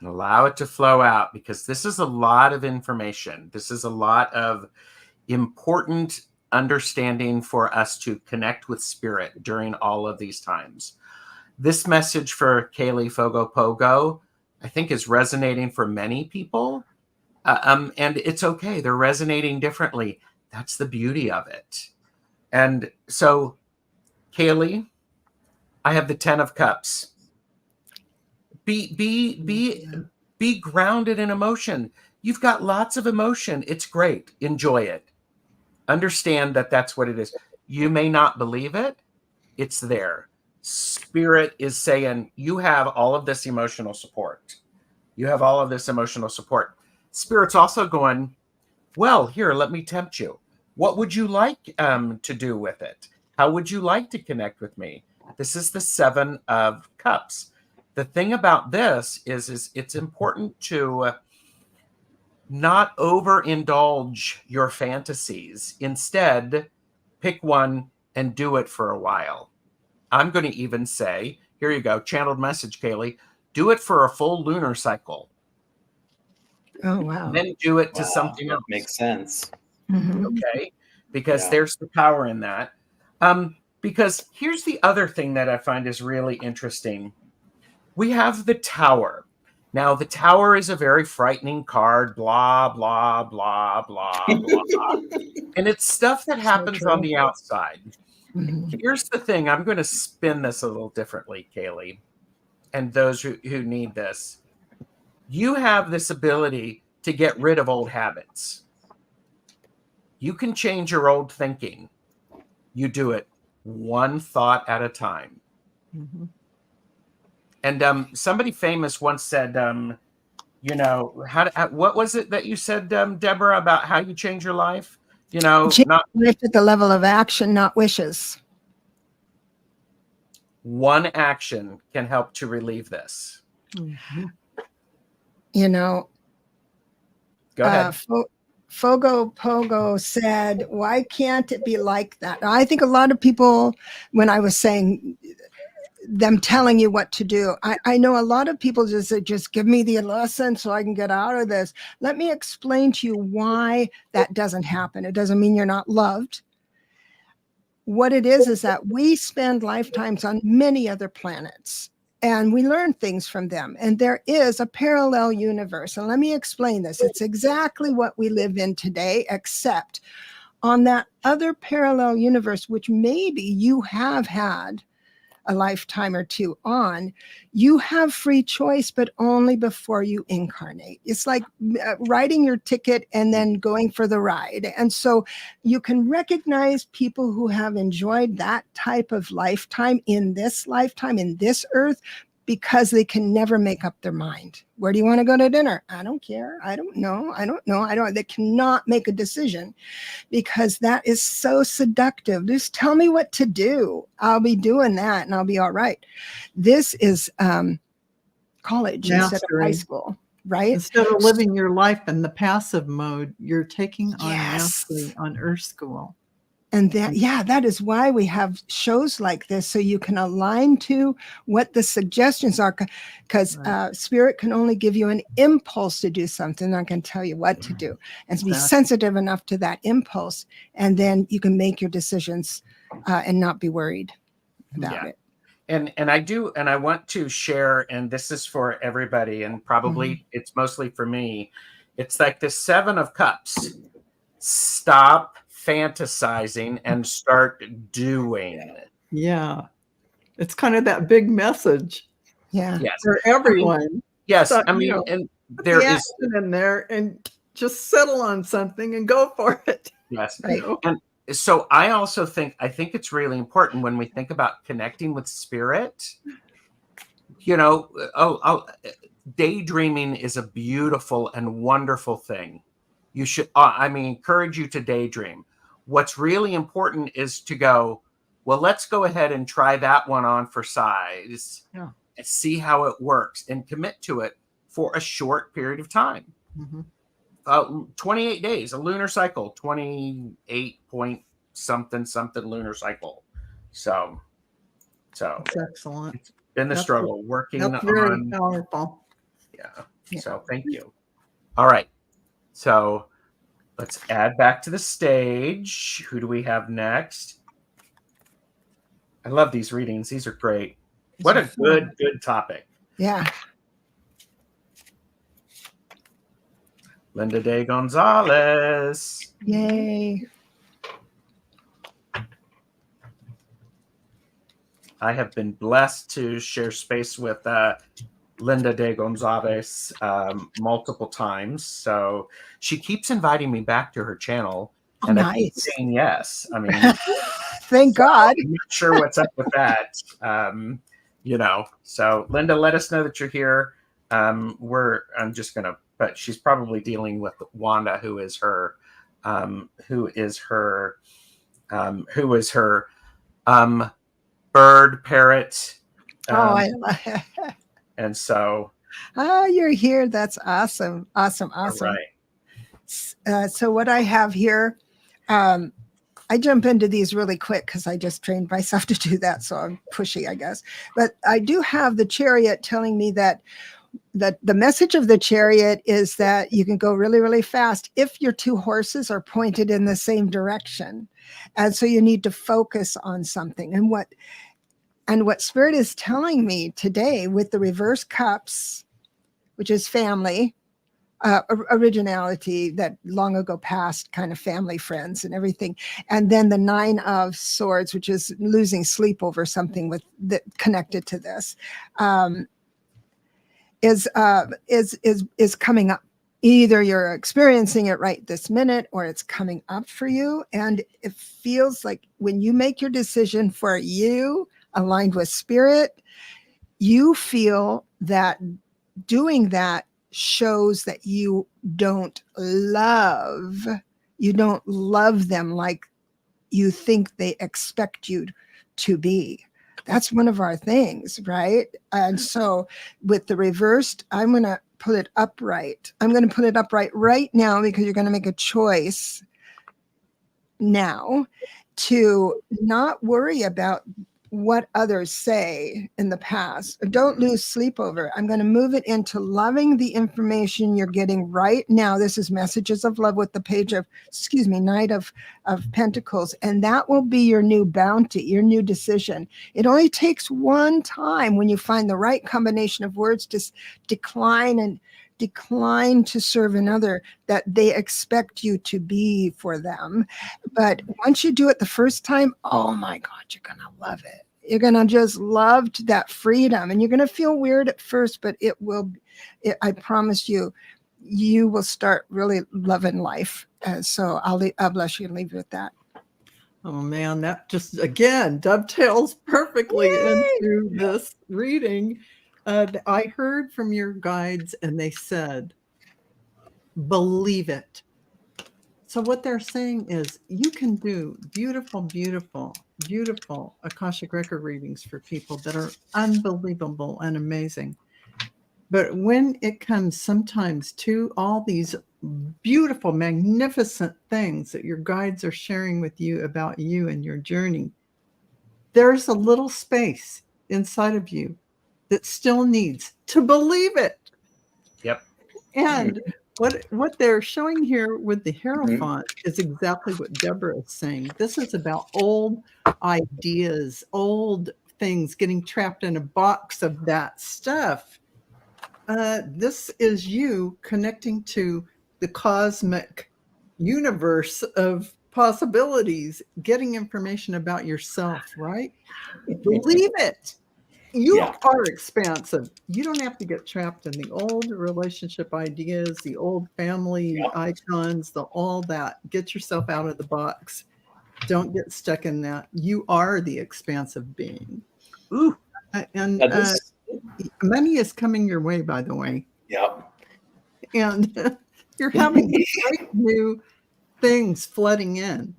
A: And allow it to flow out, because this is a lot of information. This is a lot of important understanding for us to connect with spirit during all of these times. This message for Kaylee FogoPogo, I think, is resonating for many people. And it's okay. They're resonating differently. That's the beauty of it. And so, Kaylee, I have the 10 of Cups. Be grounded in emotion. You've got lots of emotion. It's great. Enjoy it. Understand that that's what it is. You may not believe it. It's there. Spirit is saying you have all of this emotional support. You have all of this emotional support. Spirit's also going, well, here, let me tempt you. What would you like to do with it? How would you like to connect with me? This is the 7 of Cups. The thing about this is it's important to not overindulge your fantasies. Instead, pick one and do it for a while. I'm going to even say, here you go, channeled message, Kaylee, do it for a full lunar cycle.
B: Oh, wow.
A: Then do it to something else.
D: Makes sense.
B: Mm-hmm.
A: Okay? Because there's the power in that. Because here's the other thing that I find is really interesting. We have the Tower. Now, the Tower is a very frightening card, blah, blah, blah, blah, blah. And it's stuff that happens on the outside. Mm-hmm. Here's the thing. I'm going to spin this a little differently, Kaylee, and those who need this. You have this ability to get rid of old habits. You can change your old thinking. You do it one thought at a time. Mm-hmm. And somebody famous once said, what was it that you said, Deborah, about how you change your life?
B: Change life at the level of action, not wishes.
A: One action can help to relieve this.
B: Mm-hmm.
A: Go ahead.
B: FogoPogo said, why can't it be like that? I think a lot of people, when I was saying them telling you what to do, I know a lot of people just say, just give me the lesson so I can get out of this. Let me explain to you why that doesn't happen. It doesn't mean you're not loved. What it is that we spend lifetimes on many other planets, and we learn things from them. And there is a parallel universe. And let me explain this. It's exactly what we live in today, except on that other parallel universe, which maybe you have had a lifetime or two on, you have free choice, but only before you incarnate. It's like writing your ticket and then going for the ride. And so you can recognize people who have enjoyed that type of lifetime in this earth, because they can never make up their mind. Where do you want to go to dinner? I don't care. I don't know. They cannot make a decision because that is so seductive. Just tell me what to do. I'll be doing that and I'll be all right. This is college instead of high school, right?
C: Instead of living your life in the passive mode, you're taking on
B: Yes.
C: mastery on Earth School.
B: And that is why we have shows like this, so you can align to what the suggestions are, because spirit can only give you an impulse to do something. I can tell you what to do, and to be sensitive enough to that impulse, and then you can make your decisions and not be worried about it.
A: And I want to share, and this is for everybody, and probably it's mostly for me. It's like the 7 of Cups. Stop fantasizing and start doing.
C: Yeah. It's kind of that big message.
B: Yeah.
A: Yes.
C: For everyone.
A: Yes.
C: So,
A: and there is
C: in there, and just settle on something and go for it.
A: Yes.
B: Right.
A: And so I also think it's really important when we think about connecting with spirit. Daydreaming is a beautiful and wonderful thing. You should, encourage you to daydream. What's really important is to go, well, let's go ahead and try that one on for size and see how it works and commit to it for a short period of time. 28 days, a lunar cycle, 28 point something lunar cycle. So
C: that's excellent.
A: It's been the struggle working
C: that's very
A: on
C: powerful.
A: Yeah. So thank you. All right. So let's add back to the stage. Who do we have next? I love these readings. These are great. What a good topic.
B: Yeah.
A: Linda de Gonzalez.
B: Yay.
A: I have been blessed to share space with Linda de Gonzalez multiple times. So she keeps inviting me back to her channel. And I keep saying yes. I mean,
B: thank God.
A: I'm not sure what's up with that. So Linda, let us know that you're here. But she's probably dealing with Wanda, who is her bird parrot.
B: I love it.
A: And so,
B: you're here. That's awesome. Awesome.
A: Right.
B: So what I have here, I jump into these really quick because I just trained myself to do that. So I'm pushy, I guess. But I do have the Chariot telling me that the message of the Chariot is that you can go really, really fast if your 2 horses are pointed in the same direction. And so you need to focus on something. And what Spirit is telling me today with the reverse cups, which is family, originality, that long ago past kind of family, friends and everything. And then the 9 of Swords, which is losing sleep over something connected to this, is coming up. Either you're experiencing it right this minute or it's coming up for you. And it feels like when you make your decision for you, aligned with spirit, you feel that doing that shows that you don't love them like you think they expect you to be. That's one of our things, right? And so with the reversed, I'm going to put it upright. I'm going to put it upright right now because you're going to make a choice now to not worry about what others say in the past. Don't lose sleep over it. I'm going to move it into loving the information you're getting right now. This is Messages of Love with the page of, Knight of Pentacles. And that will be your new bounty, your new decision. It only takes one time when you find the right combination of words to decline to serve another that they expect you to be for them. But once you do it the first time, oh my God, you're going to love it. You're going to just love that freedom, and you're going to feel weird at first, but I promise you, you will start really loving life. So I'll bless you and leave you with that.
C: Oh man, that just again dovetails perfectly into this reading. I heard from your guides and they said, believe it. So what they're saying is you can do beautiful, beautiful, beautiful Akashic record readings for people that are unbelievable and amazing. But when it comes sometimes to all these beautiful, magnificent things that your guides are sharing with you about you and your journey, there's a little space inside of you that still needs to believe it.
A: Yep.
C: And what they're showing here with the Hierophant is exactly what Debra is saying. This is about old ideas, old things getting trapped in a box of that stuff. This is you connecting to the cosmic universe of possibilities, getting information about yourself, right? Believe it. You are expansive. You don't have to get trapped in the old relationship ideas, the old family icons, all that. Get yourself out of the box. Don't get stuck in that. You are the expansive being.
A: Ooh.
C: And money is coming your way, by the way.
D: Yep.
C: And you're having great new things flooding in.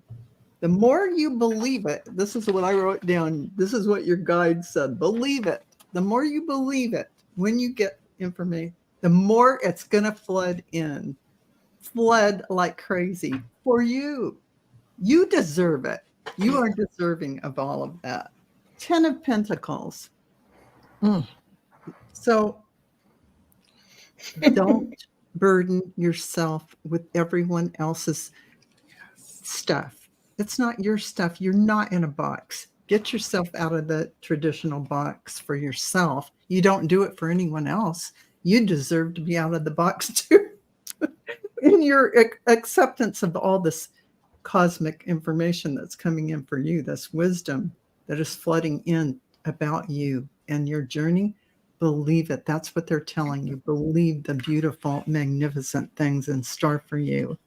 C: The more you believe it, this is what I wrote down. This is what your guide said. Believe it. The more you believe it, when you get information, the more it's going to flood in. Flood like crazy for you. You deserve it. You are deserving of all of that. 10 of Pentacles. So don't burden yourself with everyone else's stuff. It's not your stuff. You're not in a box. Get yourself out of the traditional box for yourself. You don't do it for anyone else. You deserve to be out of the box too. In your acceptance of all this cosmic information that's coming in for you, this wisdom that is flooding in about you and your journey, believe it. That's what they're telling you. Believe the beautiful, magnificent things in store for you.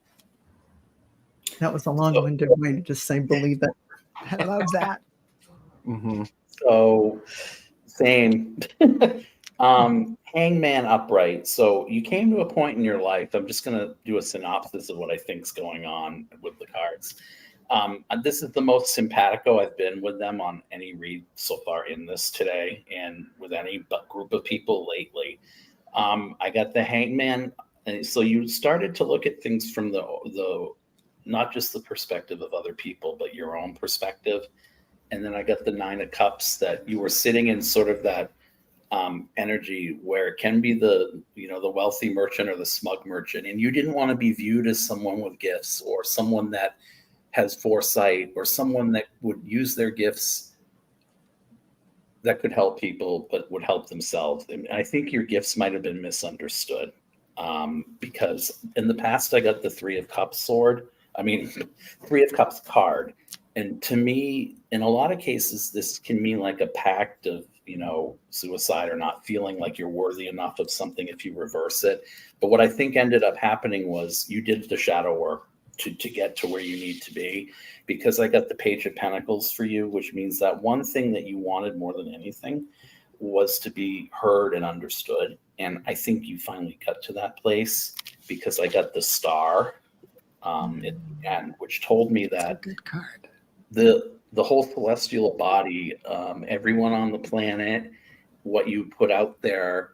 C: That was a long-winded way to just say believe it.
B: I love that.
D: So, same. Hangman upright. So you came to a point in your life. I'm just going to do a synopsis of what I think's going on with the cards. This is the most simpatico I've been with them on any read so far in this today, and with any group of people lately. I got the Hangman, and so you started to look at things from the not just the perspective of other people, but your own perspective. And then I got the Nine of Cups, that you were sitting in sort of that energy where it can be the wealthy merchant or the smug merchant, and you didn't want to be viewed as someone with gifts or someone that has foresight or someone that would use their gifts that could help people but would help themselves. And I think your gifts might have been misunderstood, because in the past I got the Three of Cups card, and to me, in a lot of cases, this can mean like a pact of suicide, or not feeling like you're worthy enough of something if you reverse it. But what I think ended up happening was you did the shadow work to get to where you need to be, because I got the Page of Pentacles for you, which means that one thing that you wanted more than anything was to be heard and understood. And I think you finally got to that place, because I got the Star at the end, which told me that
B: good card.
D: The whole celestial body, everyone on the planet, what you put out there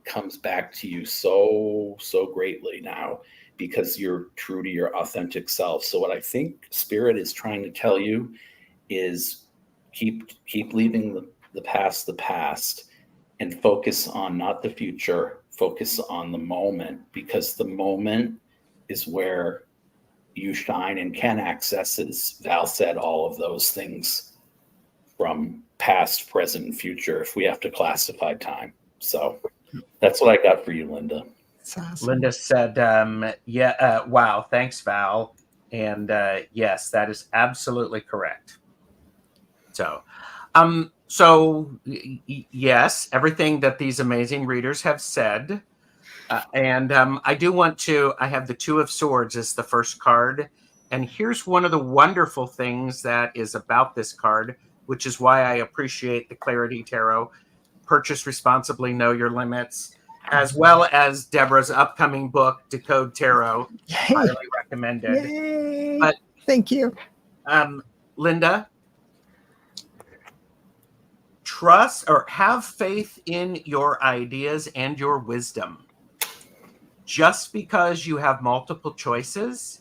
D: comes back to you so greatly now, because you're true to your authentic self. So what I think Spirit is trying to tell you is keep leaving the past, and focus on not the future, focus on the moment, because the moment is where you shine and can access, as Val said, all of those things from past, present, and future, if we have to classify time. So that's what I got for you, Linda.
B: Awesome.
A: Linda said, wow, thanks, Val. And yes, that is absolutely correct. So, yes, everything that these amazing readers have said. And I do want to, I have the Two of Swords as the first card. And here's one of the wonderful things that is about this card, which is why I appreciate the Clarity Tarot. Purchase Responsibly, Know Your Limits, as well as Debra's upcoming book, Decode Tarot.
B: Yay.
A: Highly recommended.
B: Yay.
A: But
B: thank you.
A: Linda, trust or have faith in your ideas and your wisdom. Just because you have multiple choices.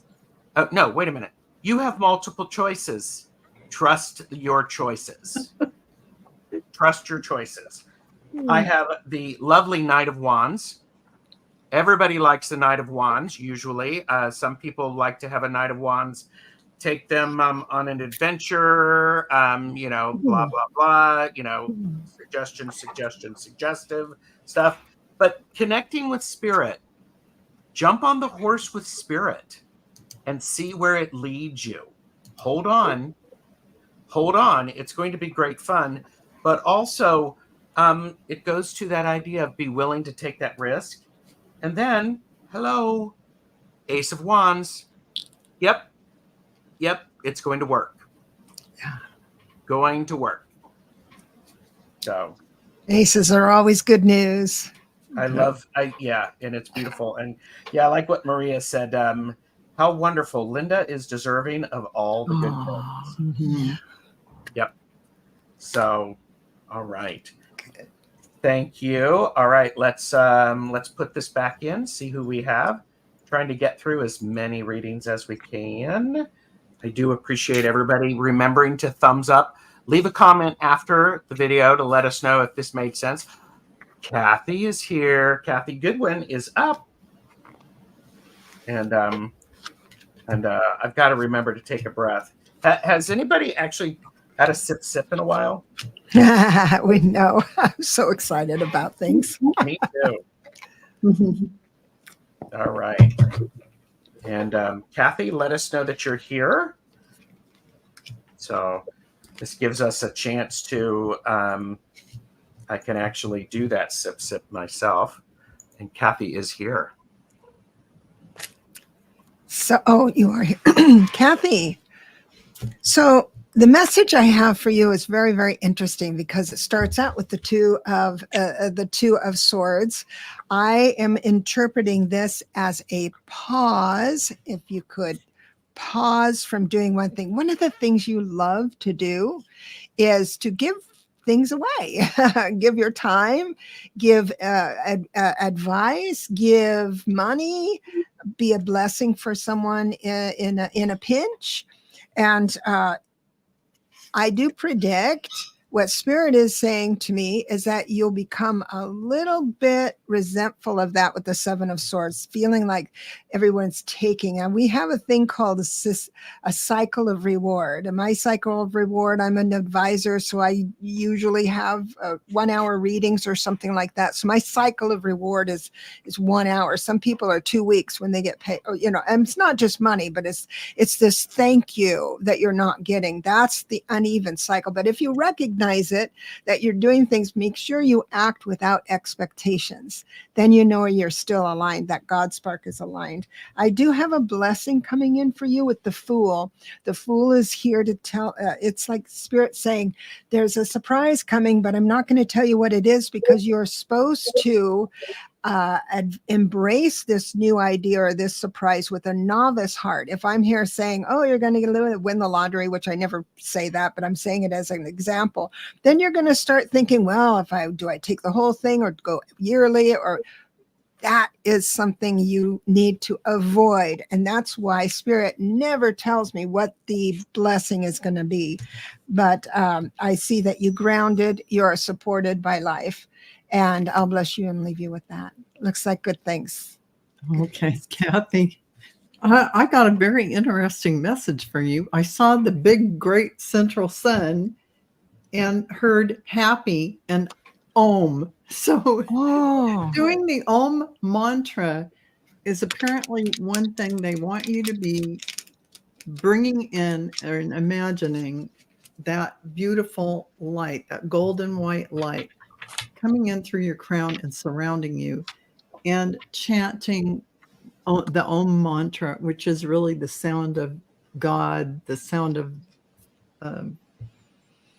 A: No, wait a minute. You have multiple choices. Trust your choices. Trust your choices. I have the lovely Knight of Wands. Everybody likes the Knight of Wands, usually. Some people like to have a Knight of Wands take them on an adventure, blah, blah, blah, suggestive stuff. But connecting with spirit, jump on the horse with spirit and see where it leads you. Hold on. It's going to be great fun. But also, it goes to that idea of be willing to take that risk. And then, hello, Ace of Wands. Yep, it's going to work.
B: Yeah.
A: Going to work. So.
B: Aces are always good news.
A: And it's beautiful. And yeah, I like what Maria said. How wonderful. Linda is deserving of all the good things.
B: Mm-hmm.
A: Yep. So, all right. Thank you. All right, let's put this back in, see who we have. Trying to get through as many readings as we can. I do appreciate everybody remembering to thumbs up. Leave a comment after the video to let us know if this made sense. Kathie is here. Kathie Goodwin is up. And I've got to remember to take a breath. Has anybody actually had a sip in a while?
B: We know. I'm so excited about things.
A: Me too. All right. And Kathie, let us know that you're here. So this gives us a chance to, I can actually do that sip myself. And Kathie is here.
B: So, you are here. Kathie. So the message I have for you is very, very interesting because it starts out with the Two of Swords. I am interpreting this as a pause. If you could pause from doing one thing. One of the things you love to do is to give things away. Give your time, give advice, give money, be a blessing for someone in a pinch. And I do predict what Spirit is saying to me is that you'll become a little bit resentful of that with the Seven of Swords, feeling like everyone's taking. And we have a thing called a cycle of reward. And my cycle of reward, I'm an advisor, so I usually have 1 hour readings or something like that. So my cycle of reward is 1 hour. Some people are 2 weeks when they get paid. And it's not just money, but it's this thank you that you're not getting. That's the uneven cycle. But if you recognize it, that you're doing things, make sure you act without expectations. Then you know you're still aligned, that God spark is aligned. I do have a blessing coming in for you with the Fool. The Fool is here to tell, it's like Spirit saying, there's a surprise coming, but I'm not going to tell you what it is because you're supposed to embrace this new idea or this surprise with a novice heart. If I'm here saying, oh, you're going to win the lottery, which I never say that, but I'm saying it as an example, then you're going to start thinking, well, do I take the whole thing or go yearly? Or that is something you need to avoid. And that's why Spirit never tells me what the blessing is going to be. But I see that you grounded, you're supported by life. And I'll bless you and leave you with that. Looks like good things.
C: Okay, Kathie. I got a very interesting message for you. I saw the big, great central sun and heard happy and Om. So doing the Om mantra is apparently one thing they want you to be bringing in and imagining that beautiful light, that golden white light coming in through your crown and surrounding you, and chanting the Om mantra, which is really the sound of God, the sound of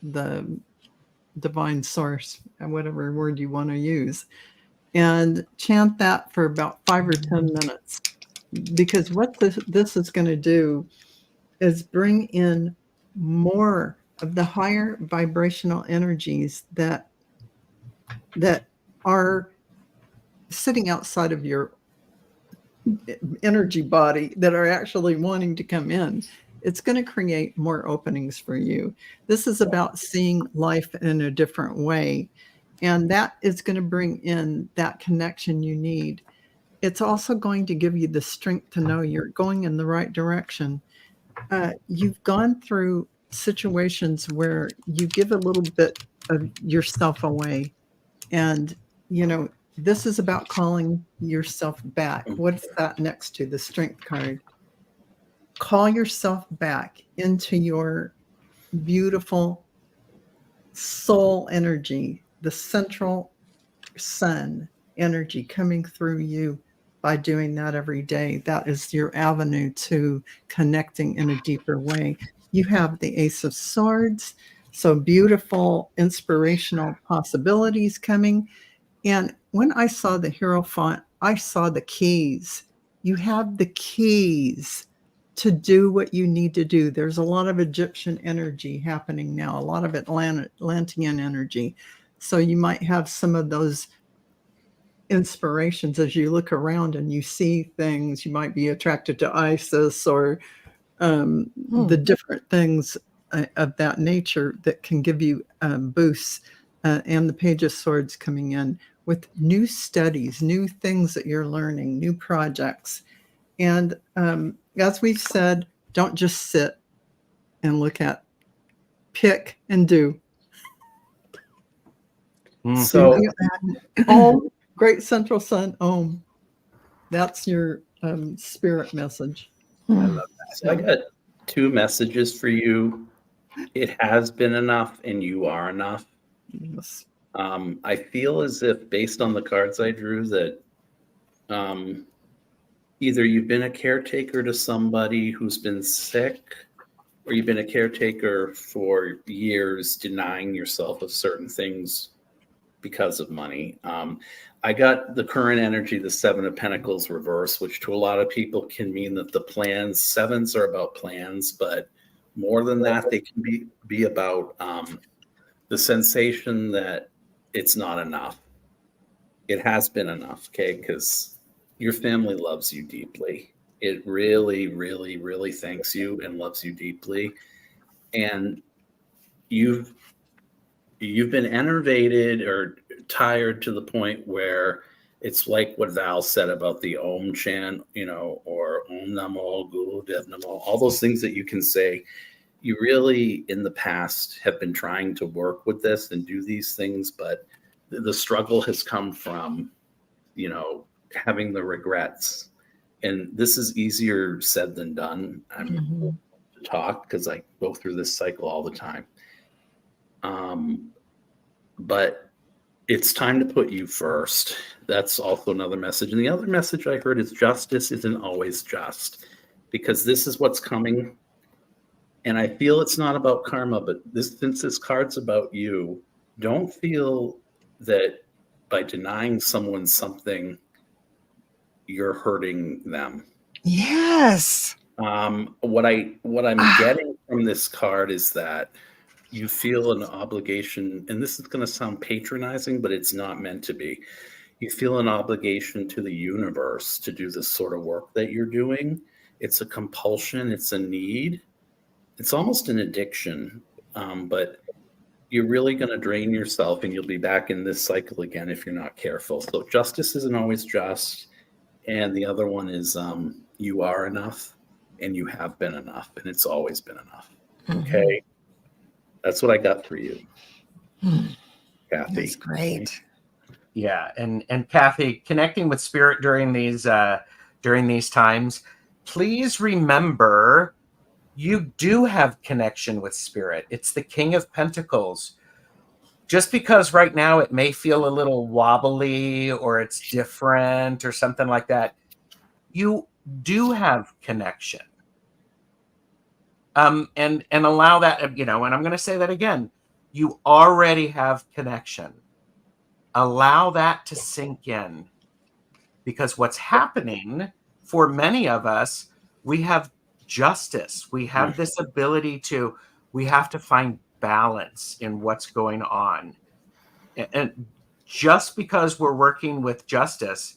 C: the divine source, whatever word you want to use, and chant that for about 5 or 10 minutes. Because what this is going to do is bring in more of the higher vibrational energies that are sitting outside of your energy body, that are actually wanting to come in. It's going to create more openings for you. This is about seeing life in a different way. And that is going to bring in that connection you need. It's also going to give you the strength to know you're going in the right direction. You've gone through situations where you give a little bit of yourself away. And, this is about calling yourself back. What's that next to the strength card? Call yourself back into your beautiful soul energy, the central sun energy coming through you. By doing that every day, that is your avenue to connecting in a deeper way. You have the Ace of Swords, so beautiful, inspirational possibilities coming. And when I saw the Hierophant, I saw the keys. You have the keys to do what you need to do. There's a lot of Egyptian energy happening now, a lot of Atlantean energy. So you might have some of those inspirations as you look around and you see things. You might be attracted to Isis or the different things of that nature that can give you boosts. And the Page of Swords coming in with new studies, new things that you're learning, new projects. And as we've said, don't just sit and look at, pick and do.
D: So,
C: Om, Great Central Sun, Om. That's your spirit message.
D: I love that. So I got 2 messages for you. It has been enough, and you are enough.
C: Yes.
D: I feel as if, based on the cards I drew, that either you've been a caretaker to somebody who's been sick, or you've been a caretaker for years, denying yourself of certain things because of money. I got the current energy, the 7 of Pentacles reverse, which to a lot of people can mean that the plans, 7s are about plans, but more than that, they can be about the sensation that it's not enough. It has been enough, okay? Because your family loves you deeply. It really, really, really thanks you and loves you deeply. And you've been enervated or tired to the point where it's like what Val said about the Om chant, or Om Namo Guru Dev Namo, all those things that you can say. You really, in the past, have been trying to work with this and do these things, but the struggle has come from, having the regrets. And this is easier said than done. I'm to talk because I go through this cycle all the time. But it's time to put you first. That's also another message. And the other message I heard is justice isn't always just, because this is what's coming. And I feel it's not about karma, but since this card's about you, don't feel that by denying someone something, you're hurting them.
B: Yes.
D: What I'm getting from this card is that you feel an obligation, and this is going to sound patronizing, but it's not meant to be. You feel an obligation to the universe to do this sort of work that you're doing. It's a compulsion. It's a need. It's almost an addiction, but you're really going to drain yourself, and you'll be back in this cycle again if you're not careful. So justice isn't always just. And the other one is you are enough, and you have been enough, and it's always been enough. Okay? That's what I got for you, Kathie.
B: That's great.
A: Yeah, and Kathie, connecting with spirit during these times, please remember you do have connection with spirit. It's the King of Pentacles. Just because right now it may feel a little wobbly or it's different or something like that, you do have connection. And allow that, and I'm going to say that again. You already have connection. Allow that to sink in, because what's happening for many of us, we have justice. We have this ability we have to find balance in what's going on. And just because we're working with justice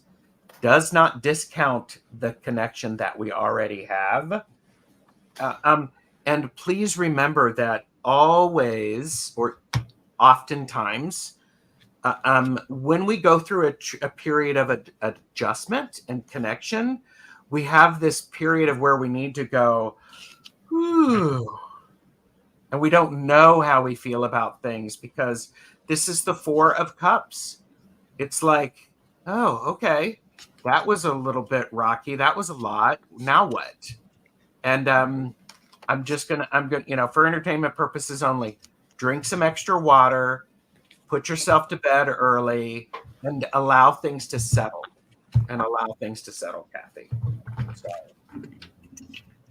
A: does not discount the connection that we already have. And please remember that always, or oftentimes, when we go through a period of adjustment and connection, we have this period of where we need to go, whew, and we don't know how we feel about things, because this is the Four of Cups. It's like, oh, okay, that was a little bit rocky. That was a lot. Now what? And I'm gonna, for entertainment purposes only, drink some extra water, put yourself to bed early, and allow things to settle. Kathie.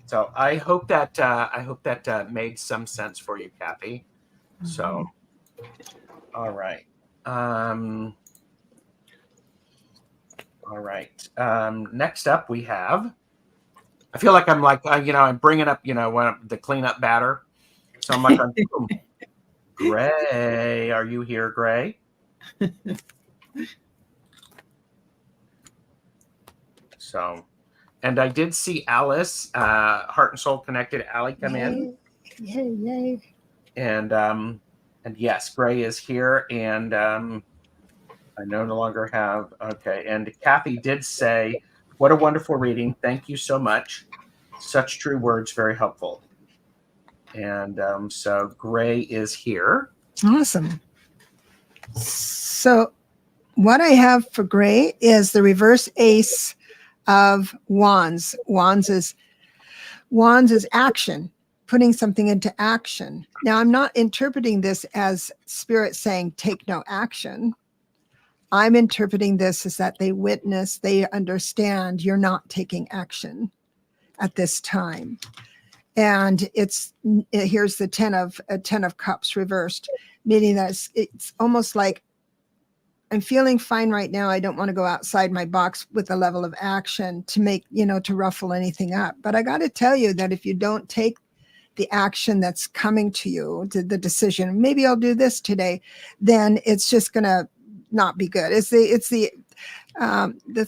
A: So I hope that made some sense for you, Kathie. So, all right. All right. Next up, we have. I feel like I'm I'm bringing up the cleanup batter. So I'm like, Gray, are you here, Gray? So, and I did see Alice, Heart and Soul Connected, Allie come in.
B: Yay.
A: And yes, Gray is here, and I no longer have, okay. And Kathie did say, what a wonderful reading. Thank you so much. Such true words, very helpful. And so Gray is here.
B: Awesome. So what I have for Gray is the reverse ace of wands. Wands is action, putting something into action. Now, I'm not interpreting this as spirit saying take no action. I'm interpreting this as that they witness, they understand you're not taking action at this time. And here's the 10 of cups reversed, meaning that it's almost like I'm feeling fine right now. I don't want to go outside my box with a level of action to make, to ruffle anything up. But I got to tell you that if you don't take the action that's coming to you, the decision, maybe I'll do this today, then it's just going to not be good. The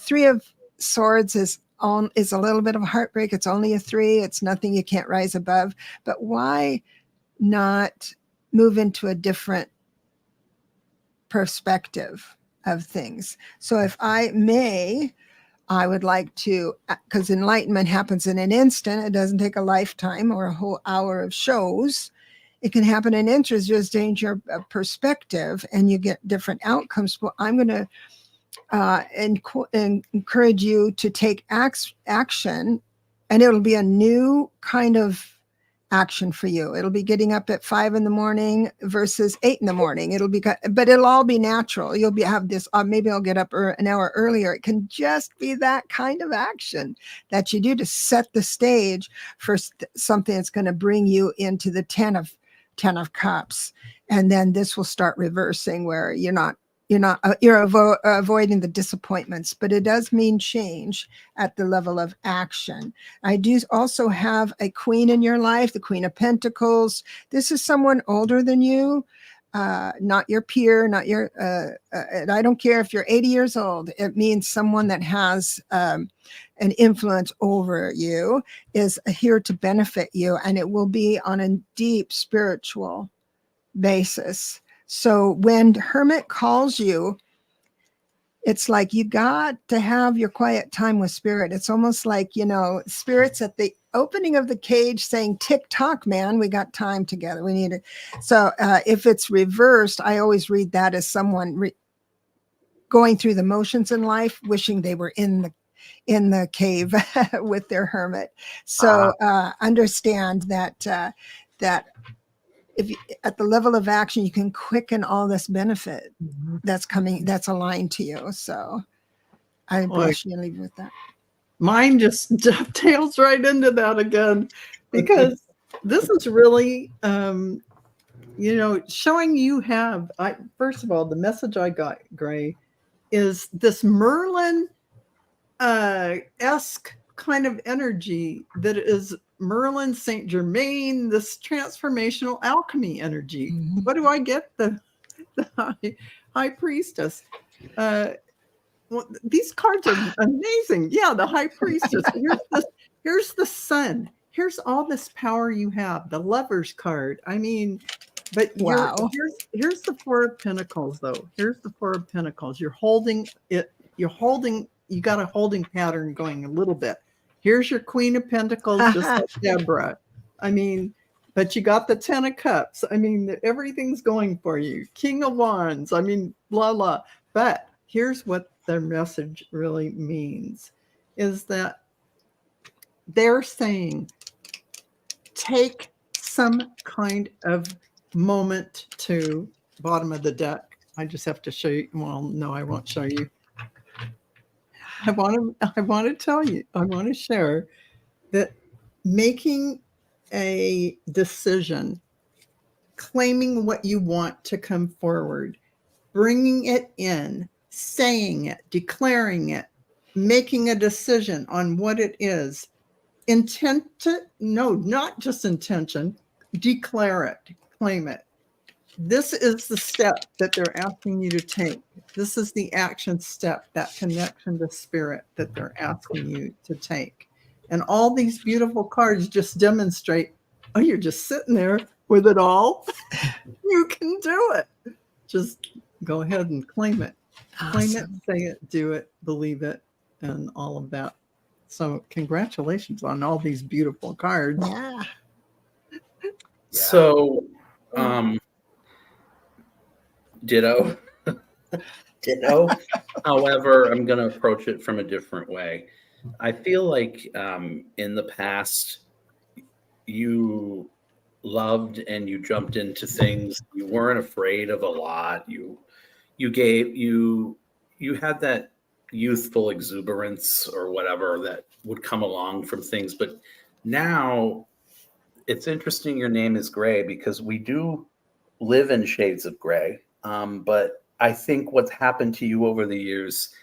B: Three of Swords is a little bit of a heartbreak. It's only a 3. It's nothing you can't rise above. But why not move into a different perspective of things? So if I would like to, because enlightenment happens in an instant. It doesn't take a lifetime or a whole hour of shows. It can happen in inches, just change your perspective and you get different outcomes. Well, I'm going to encourage you to take action, and it'll be a new kind of action for you. It'll be getting up at 5 a.m. versus 8 a.m. But it'll all be natural. You'll have this, maybe I'll get up an hour earlier. It can just be that kind of action that you do to set the stage for something that's going to bring you into the 10 of cups. And then this will start reversing where you're avoiding the disappointments, but it does mean change at the level of action. I do also have a queen in your life, the Queen of Pentacles. This is someone older than you, not your peer, and I don't care if you're 80 years old. It means someone that has an influence over you, is here to benefit you, and it will be on a deep spiritual basis. So when Hermit calls you, it's like you got to have your quiet time with Spirit. It's almost like, Spirit's at the opening of the cage saying, tick tock, man, we got time together. We need it. So if it's reversed, I always read that as someone going through the motions in life, wishing they were in the cave with their hermit. So understand that if you, at the level of action, you can quicken all this benefit that's coming, that's aligned to you. So I brush you and leave you with that.
C: Mine just dovetails right into that again, because this is really showing you have, first of all, the message I got, Gray, is this Merlin esque kind of energy that is Merlin Saint Germain, this transformational alchemy energy.
B: Mm-hmm.
C: What do I get? The high priestess. Well, these cards are amazing. Yeah, the high priestess. Here's the sun. Here's all this power you have. The Lover's card. I mean, but
B: Wow.
C: here's the Four of Pentacles, though. Here's the Four of Pentacles. You're holding it. You got a holding pattern going a little bit. Here's your Queen of Pentacles, just like Debra. I mean, but you got the Ten of Cups. I mean, everything's going for you. King of Wands. I mean, blah, blah. But here's what their message really means, is that they're saying, take some kind of moment to bottom of the deck. I just have to show you. Well, no, I won't show you. I want to tell you, I want to share that making a decision, claiming what you want to come forward, bringing it in, saying it, declaring it, making a decision on what it is. Not just intention, declare it, claim it. This is the step that they're asking you to take. This is the action step, that connection to spirit that they're asking you to take. And all these beautiful cards just demonstrate, oh, you're just sitting there with it all. You can do it. Just go ahead and claim it.
B: Awesome.
C: Claim it, say it, do it, believe it, and all of that. So congratulations on all these beautiful cards.
B: Yeah.
D: So, ditto. Ditto. However, I'm going to approach it from a different way. I feel like in the past, you loved and you jumped into things. You weren't afraid of a lot. You had that youthful exuberance or whatever that would come along from things. But now it's interesting your name is Gray, because we do live in shades of gray. But I think what's happened to you over the years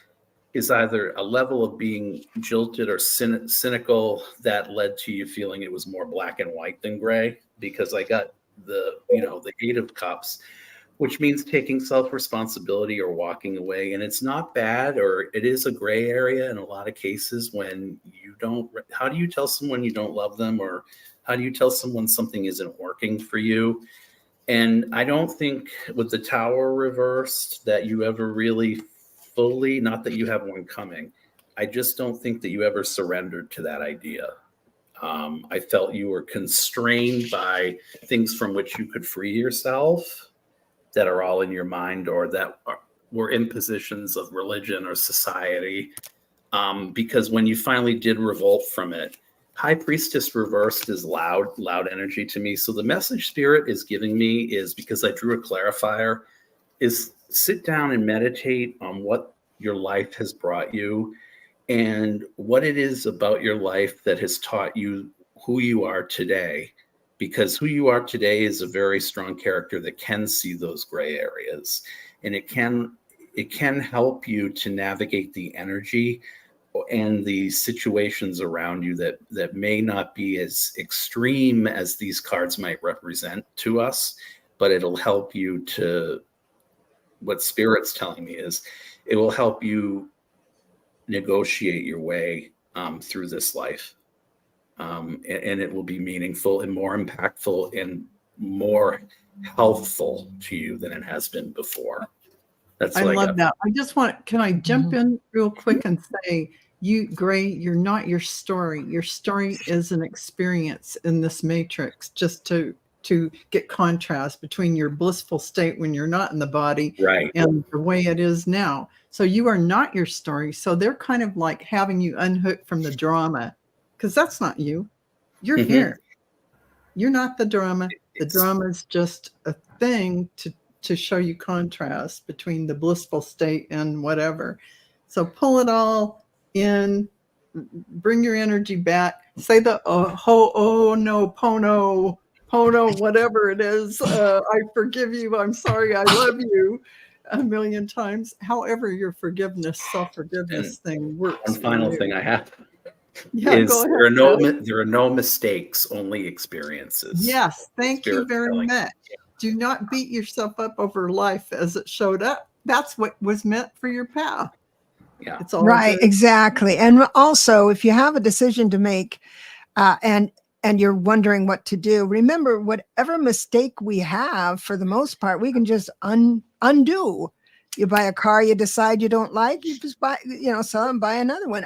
D: is either a level of being jilted or cynical that led to you feeling it was more black and white than gray, because I got the Eight of Cups, which means taking self-responsibility or walking away. And it's not bad, or it is a gray area in a lot of cases when you don't. How do you tell someone you don't love them, or how do you tell someone something isn't working for you? And I don't think with the Tower reversed that you ever really fully, not that you have one coming, I just don't think that you ever surrendered to that idea. I felt you were constrained by things from which you could free yourself that are all in your mind, or that were impositions of religion or society. Because when you finally did revolt from it, High Priestess reversed is loud energy to me. So the message Spirit is giving me is, because I drew a clarifier, is sit down and meditate on what your life has brought you and what it is about your life that has taught you who you are today. Because who you are today is a very strong character that can see those gray areas, and it can help you to navigate the energy and the situations around you that may not be as extreme as these cards might represent to us, but it'll help you to, what Spirit's telling me is, it will help you negotiate your way through this life. And it will be meaningful and more impactful and more healthful to you than it has been before. That's
C: I love that. I just can I jump in real quick and say, Gray, you're not your story. Your story is an experience in this matrix, just to get contrast between your blissful state when you're not in the body,
D: right,
C: and the way it is now. So you are not your story. So they're kind of like having you unhooked from the drama, because that's not you. You're here. You're not the drama. The drama is just a thing to show you contrast between the blissful state and whatever. So pull it all in, bring your energy back, say the Ho'oponopono Pono, whatever it is. I forgive you. I'm sorry. I love you a million times. However, your forgiveness, self-forgiveness thing works.
D: One final thing I have
C: Yeah,
D: is
C: go ahead.
D: there are no mistakes, only experiences.
C: Yes, thank you
D: Spirit
C: very
D: telling.
C: much. Do not beat yourself up over life as it showed up. That's what was meant for your path.
D: Yeah.
C: It's all
B: Right,
C: good.
B: exactly. And also, if you have a decision to make, and you're wondering what to do, remember, whatever mistake we have, for the most part, we can just undo. You buy a car you decide you don't like, you just buy, sell it and buy another one.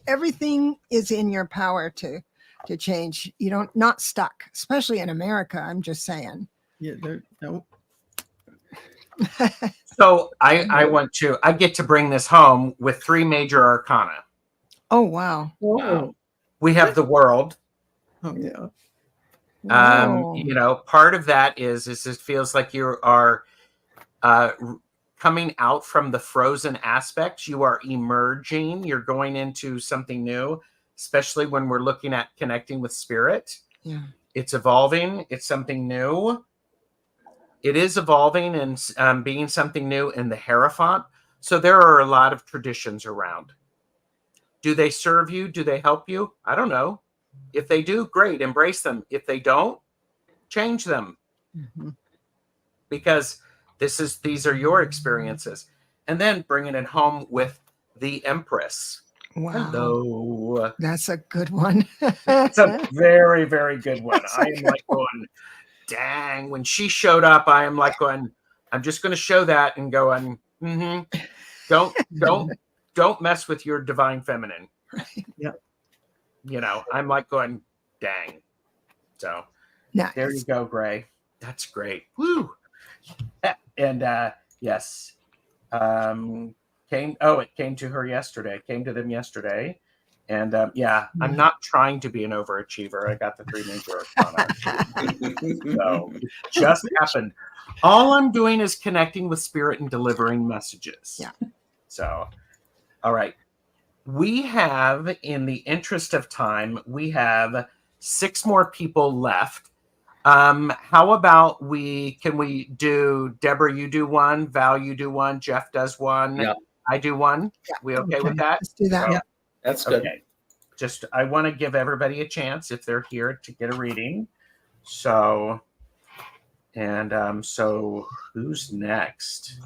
B: Everything is in your power to change. You don't, not stuck, especially in America. I'm just saying.
C: Yeah, no.
A: So I get to bring this home with 3 major arcana.
B: Oh, wow.
C: Whoa.
A: We have the world.
C: Oh, yeah.
B: Whoa.
A: Part of that is it feels like you are coming out from the frozen aspects. You are emerging. You're going into something new, especially when we're looking at connecting with spirit.
B: Yeah.
A: It's evolving. It's something new. It is evolving and being something new in the Hierophant. So there are a lot of traditions around. Do they serve you? Do they help you? I don't know. If they do, great, embrace them. If they don't, change them.
C: Mm-hmm.
A: Because these are your experiences. And then bringing it home with the Empress.
B: Wow.
A: Hello.
B: That's a good one.
A: It's a very, very good one.
B: That's a
A: I am
B: good
A: like going, dang. When she showed up, I am like going, I'm just going to show that and going, don't mess with your divine feminine.
B: Right.
C: Yeah.
A: I'm like going, dang. So
B: Nice.
A: there you go, Gray. That's great. Woo. And yes. It came to her yesterday. It came to them yesterday. And I'm not trying to be an overachiever. I got the 3 major arcana. So it just happened. All I'm doing is connecting with spirit and delivering messages.
B: Yeah.
A: So, all right. We have, in the interest of time, we have 6 more people left. How about can we do, Debra, you do one, Val, you do one, Jeff does one,
D: Yeah.
A: I do one.
B: Yeah.
A: We okay with that?
B: Let's do that.
A: So,
C: Yeah.
D: That's good.
A: okay. Just, I want to give everybody a chance if they're here to get a reading. So, and so who's next?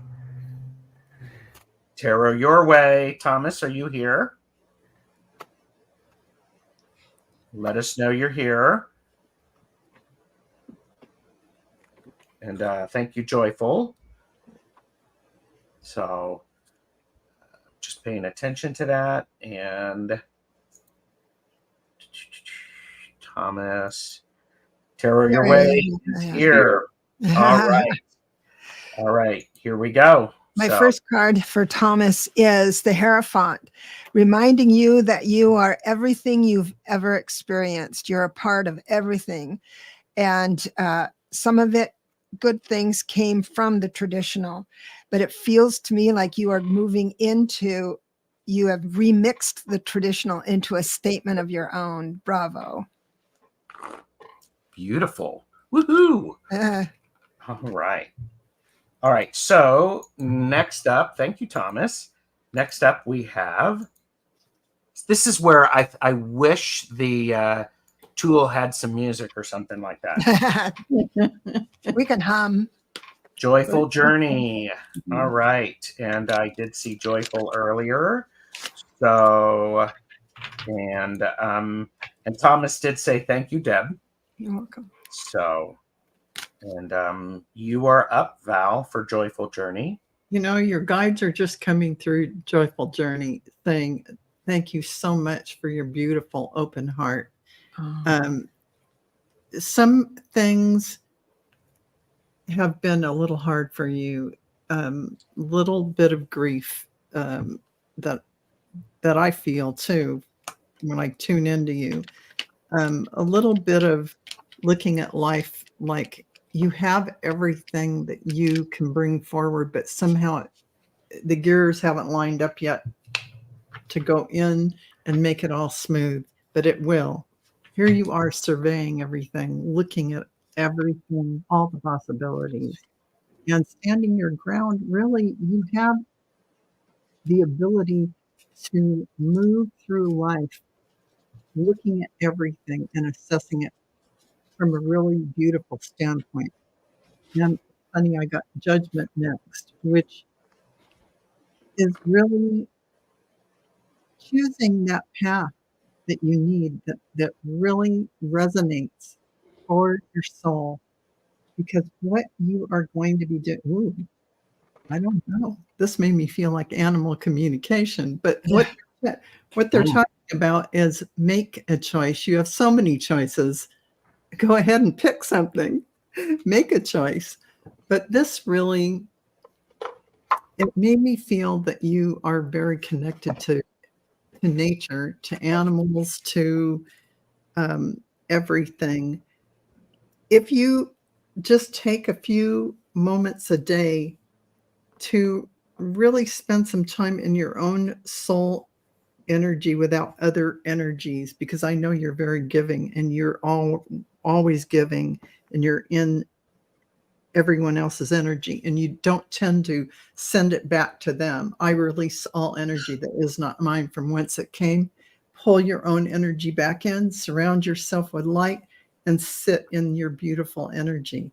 A: Tarot, your way. Thomas, are you here? Let us know you're here. And thank you, Joyful. So just paying attention to that. And Thomas, Tarot, your way is here. All right. All right. Here we go.
B: My first card for Thomas is the Hierophant, reminding you that you are everything you've ever experienced. You're a part of everything. And some of it, good things, came from the traditional. But it feels to me like you are moving into, you have remixed the traditional into a statement of your own. Bravo.
A: Beautiful. Woohoo. All right. All right. So next up, thank you, Thomas. Next up, we have, this is where I wish the tool had some music or something like that.
B: We can hum.
A: Joyful Journey. All right. And I did see Joyful earlier. So, and Thomas did say, thank you, Deb.
B: You're welcome.
A: So, and you are up, Val, for Joyful Journey.
C: Your guides are just coming through Joyful Journey saying, thank you so much for your beautiful open heart. Some things have been a little hard for you, little bit of grief that I feel too when I tune into you. A little bit of looking at life like you have everything that you can bring forward, but somehow the gears haven't lined up yet to go in and make it all smooth, but it will. Here you are surveying everything, looking at everything, all the possibilities. And standing your ground, really, you have the ability to move through life looking at everything and assessing it from a really beautiful standpoint. And funny, I got judgment next, which is really choosing that path that you need, that really resonates for your soul. Because what you are going to be doing, I don't know. This made me feel like animal communication, but what they're
A: Mm.
C: talking about is make a choice. You have so many choices. Go ahead and pick something. Make a choice. But this really, it made me feel that you are very connected to nature, to animals, to everything. If you just take a few moments a day to really spend some time in your own soul energy without other energies, because I know you're very giving and you're always giving and you're in everyone else's energy and you don't tend to send it back to them. I release all energy that is not mine from whence it came. Pull your own energy back in, surround yourself with light, and sit in your beautiful energy.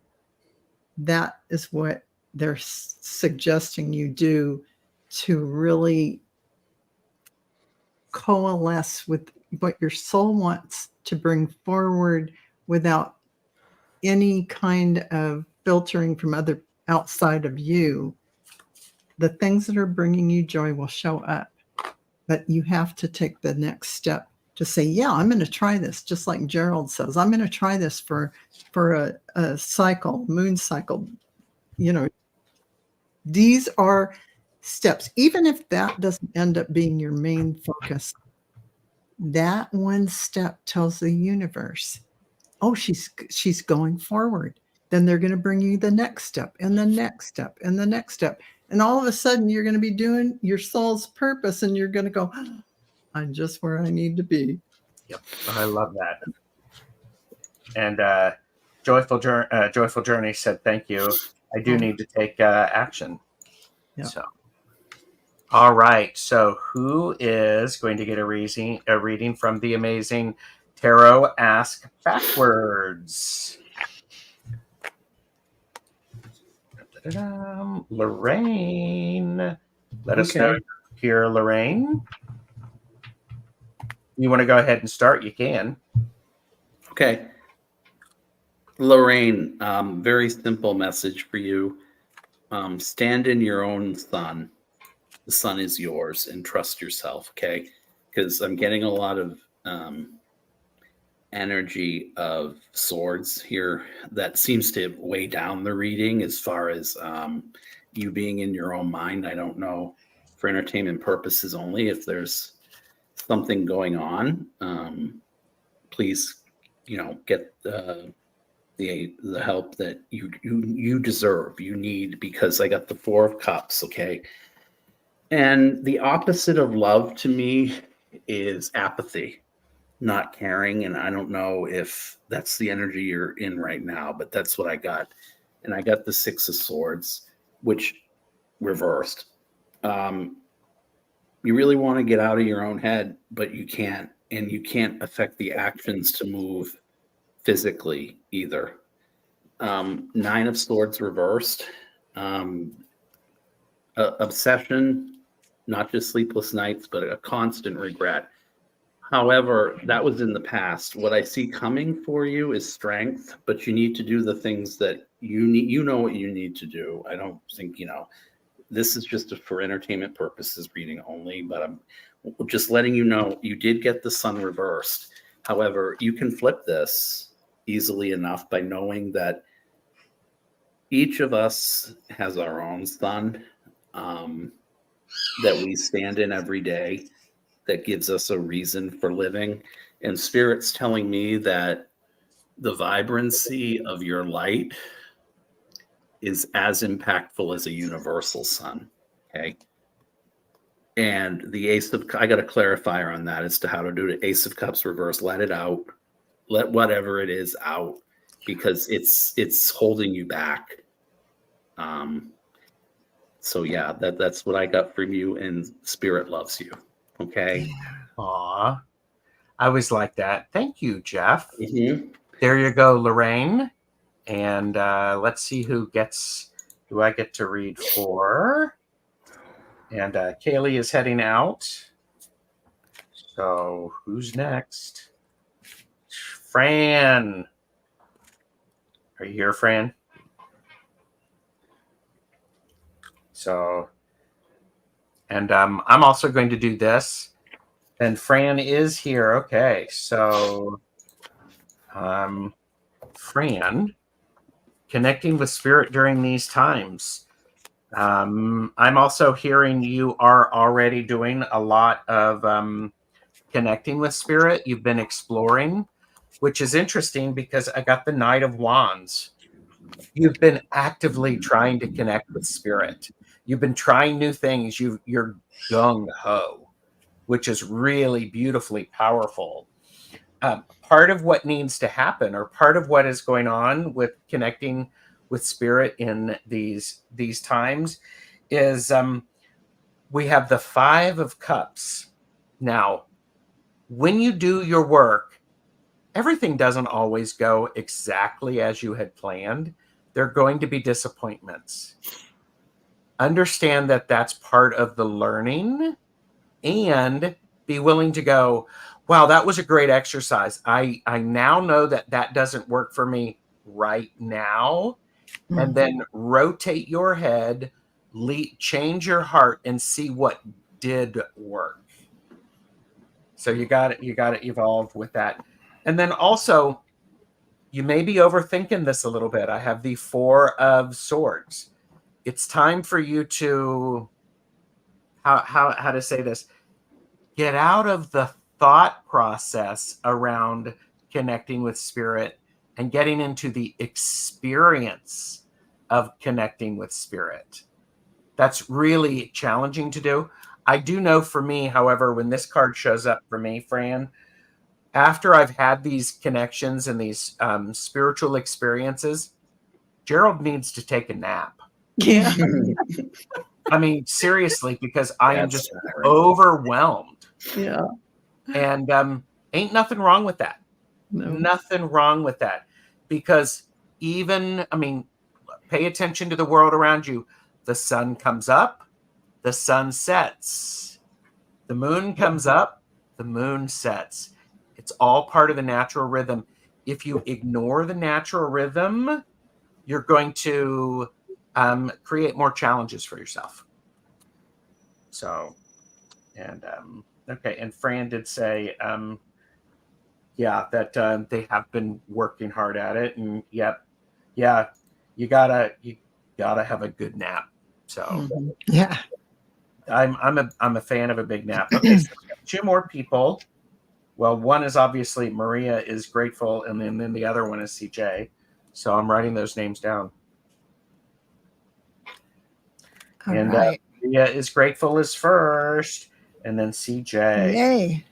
C: That is what they're suggesting you do to really coalesce with what your soul wants to bring forward without any kind of filtering from other outside of you. The things that are bringing you joy will show up, but you have to take the next step to say, yeah, I'm going to try this. Just like Gerald says, I'm going to try this for a cycle, moon cycle. You know, these are steps. Even if that doesn't end up being your main focus, that one step tells the universe, oh, she's going forward. Then they're going to bring you the next step and the next step and the next step. And all of a sudden you're going to be doing your soul's purpose and you're going to go, I'm just where I need to be.
A: Yep, I love that. And Joyful Journey said, thank you. I do need to take action.
C: Yeah.
A: So, all right. So, who is going to get a reading from the amazing Tarot Ask Backwards? Lorraine. Let us know here, Lorraine. You want to go ahead and start? You can.
D: Okay. Lorraine, very simple message for you. Stand in your own sun. The sun is yours, and trust yourself, okay? Because I'm getting a lot of energy of swords here that seems to weigh down the reading as far as you being in your own mind. I don't know, for entertainment purposes only, if there's something going on. Please, get the help that you deserve, you need, because I got the Four of Cups, okay? And the opposite of love to me is apathy, not caring. And I don't know if that's the energy you're in right now, but that's what I got. And I got the Six of Swords, which reversed. You really want to get out of your own head, but you can't. And you can't affect the actions to move physically either. Nine of Swords reversed. Obsession, not just sleepless nights, but a constant regret. However, that was in the past. What I see coming for you is strength, but you need to do the things that you need. You know what you need to do. I don't think, this is just for entertainment purposes reading only, but I'm just letting you know you did get the sun reversed. However, you can flip this easily enough by knowing that each of us has our own sun that we stand in every day, that gives us a reason for living. And Spirit's telling me that the vibrancy of your light is as impactful as a universal sun. Okay. And the I got a clarifier on that as to how to do it. Ace of Cups reverse, let it out. Let whatever it is out. because it's holding you back. So yeah, that's what I got from you, and Spirit loves you. Okay.
A: Aw, I always like that. Thank you, Jeff.
D: Mm-hmm.
A: There you go, Lorraine. And let's see who I get to read for. And Kaylee is heading out. So who's next? Fran. Are you here, Fran? So, and I'm also going to do this. And Fran is here. Okay, so Fran, connecting with spirit during these times. I'm also hearing you are already doing a lot of connecting with spirit. You've been exploring, which is interesting because I got the Knight of Wands. You've been actively trying to connect with spirit. You've been trying new things. You're gung-ho, which is really beautifully powerful. Part of what needs to happen, or part of what is going on with connecting with spirit in these times, is we have the Five of Cups. Now, when you do your work, everything doesn't always go exactly as you had planned. There are going to be disappointments. Understand that that's part of the learning, and be willing to go, wow, that was a great exercise. I now know that doesn't work for me right now. And then rotate your head, change your heart, and see what did work. So you got to evolve with that. And then also, you may be overthinking this a little bit. I have the Four of Swords. It's time for you to, how to say this, get out of the thought process around connecting with spirit and getting into the experience of connecting with spirit. That's really challenging to do. I do know for me, however, when this card shows up for me, Fran, after I've had these connections and these spiritual experiences, Gerald needs to take a nap.
C: Yeah.
A: I mean, seriously, because I am
D: That's
A: just
D: right.
A: overwhelmed.
C: Yeah.
A: And ain't nothing wrong with that.
C: No.
A: Nothing wrong with that. Because pay attention to the world around you. The sun comes up, the sun sets. The moon comes up, the moon sets. It's all part of the natural rhythm. If you ignore the natural rhythm, you're going to create more challenges for yourself. So, and okay. And Fran did say, that they have been working hard at it, and you gotta have a good nap. So
B: Yeah.
A: I'm a fan of a big nap. Okay, so we have two more people. Well, one is obviously Maria is grateful, and then the other one is CJ. So I'm writing those names down.
B: All right.
A: Maria is grateful is first, and then CJ.
B: Yay.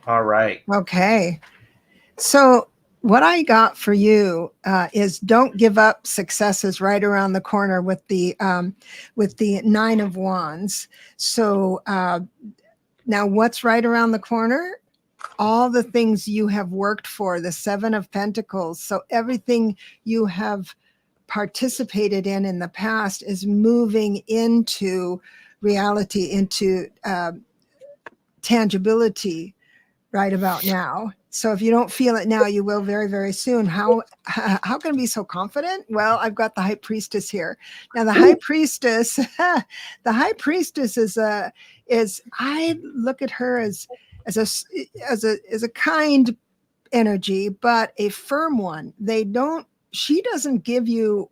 A: All right.
B: Okay. So what I got for you is don't give up. Success is right around the corner with the Nine of Wands. So now what's right around the corner? All the things you have worked for, the Seven of Pentacles. So everything you have participated in the past is moving into reality, into tangibility right about now. So if you don't feel it now, you will very, very soon. How can I be so confident? Well, I've got the High Priestess here. Now the High Priestess, the High Priestess is I look at her as a kind energy, but a firm one. She doesn't give you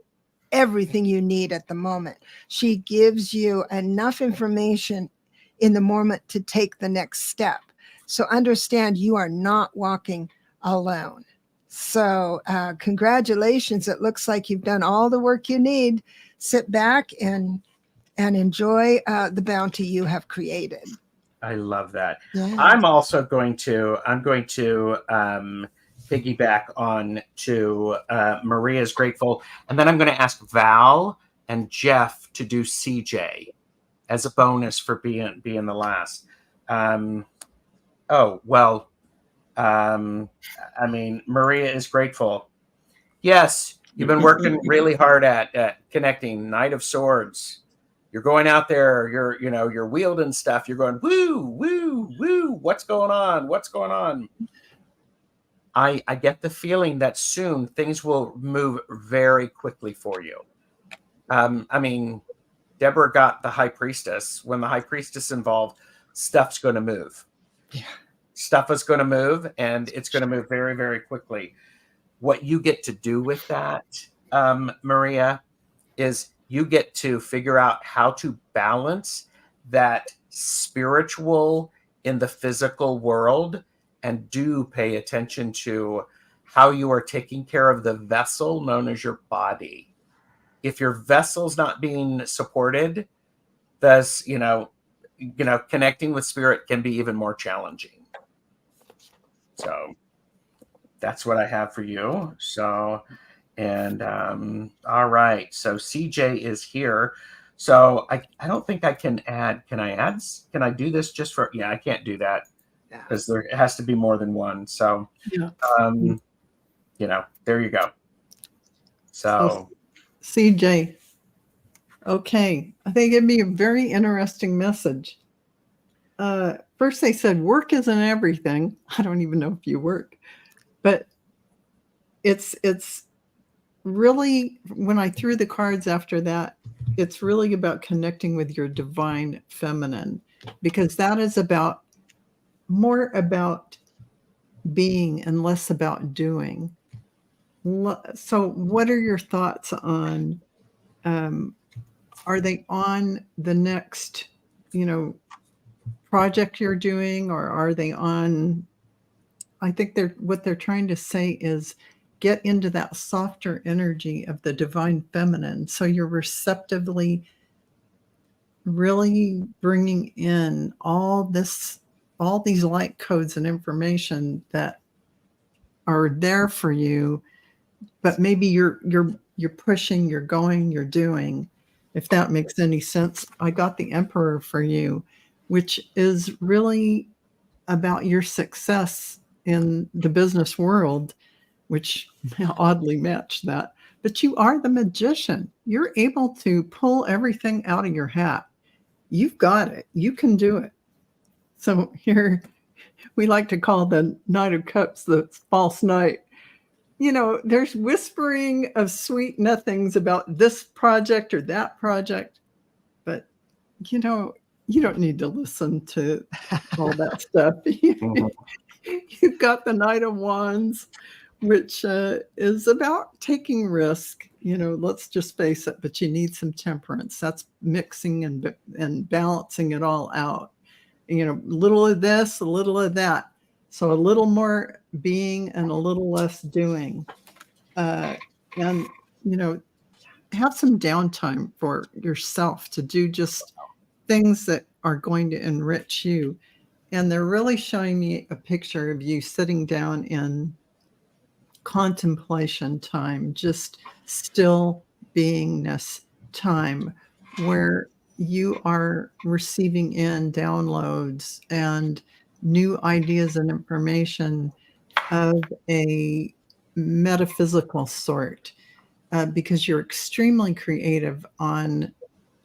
B: everything you need at the moment. She gives you enough information in the moment to take the next step. So understand you are not walking alone. So congratulations. It looks like you've done all the work you need. Sit back and enjoy the bounty you have created.
A: I love that.
B: Yeah.
A: I'm also going to piggyback on to Maria's grateful, and then I'm going to ask Val and Jeff to do CJ as a bonus for being the last. I mean, Maria is grateful. Yes, you've been working really hard at connecting. Knight of Swords. You're going out there. You're wielding stuff. You're going woo, woo, woo. What's going on? What's going on? I get the feeling that soon things will move very quickly for you. I mean, Debra got the High Priestess. When the High Priestess involved, stuff's going to move.
B: Yeah.
A: Stuff is going to move, and it's going to move very, very quickly. What you get to do with that, Maria, is you get to figure out how to balance that spiritual in the physical world, and do pay attention to how you are taking care of the vessel known as your body. If your vessel's not being supported, thus, connecting with spirit can be even more challenging. So that's what I have for you. So, and all right. So CJ is here. So I don't think I can add. Can I do this just for? Yeah, I can't do that because there has to be more than one. So, there you go. So
C: CJ. Okay. I think it'd be a very interesting message. First they said work isn't everything. I don't even know if you work, but it's really, when I threw the cards after that, it's really about connecting with your divine feminine, because that is more about being and less about doing. So what are your thoughts on, are they on the next, project you're doing, or are they on, I think what they're trying to say is get into that softer energy of the divine feminine. So you're receptively really bringing in all these light codes and information that are there for you, but maybe you're pushing, you're going, you're doing, if that makes any sense. I got the Emperor for you, which is really about your success in the business world, which oddly matched that. But you are the magician. You're able to pull everything out of your hat. You've got it. You can do it. So here, we like to call the Knight of Cups the false knight. There's whispering of sweet nothings about this project or that project, but you don't need to listen to all that stuff. You've got the Knight of Wands, which is about taking risk. Let's just face it, but you need some temperance. That's mixing and balancing it all out. A little of this, a little of that. So a little more being and a little less doing. And, have some downtime for yourself to do just things that are going to enrich you. And they're really showing me a picture of you sitting down in contemplation time, just still beingness time, where you are receiving in downloads and new ideas and information of a metaphysical sort, because you're extremely creative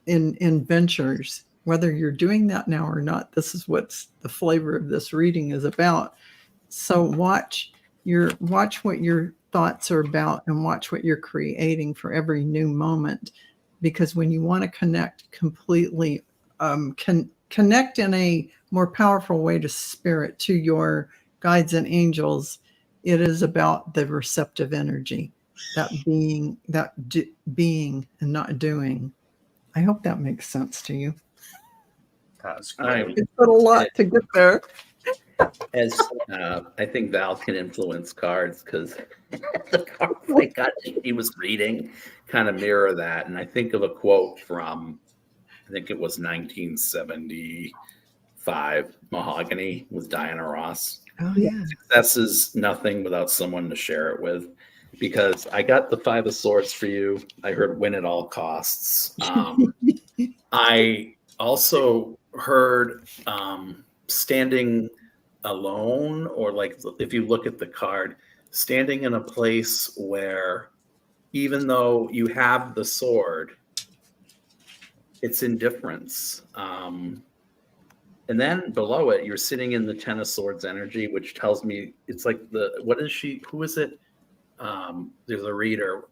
C: in ventures. Whether you're doing that now or not, this is what's the flavor of this reading is about. So watch what your thoughts are about, and watch what you're creating for every new moment. Because when you want to connect completely, connect in a more powerful way to spirit, to your guides and angels, it is about the receptive energy, that being and not doing. I hope that makes sense to you.
A: That's great.
C: It's been a lot to get there.
D: As I think Val can influence cards, because the cards I got he was reading kind of mirror that. And I think of a quote from, I think it was 1975, Mahogany with Diana Ross.
C: Oh, yeah.
D: Success is nothing without someone to share it with. Because I got the 5 of Swords for you. I heard win at all costs. I also heard standing alone, or like if you look at the card, standing in a place where even though you have the sword, it's indifference. And then below it, you're sitting in the 10 of Swords energy, which tells me it's like who is it? There's a reader.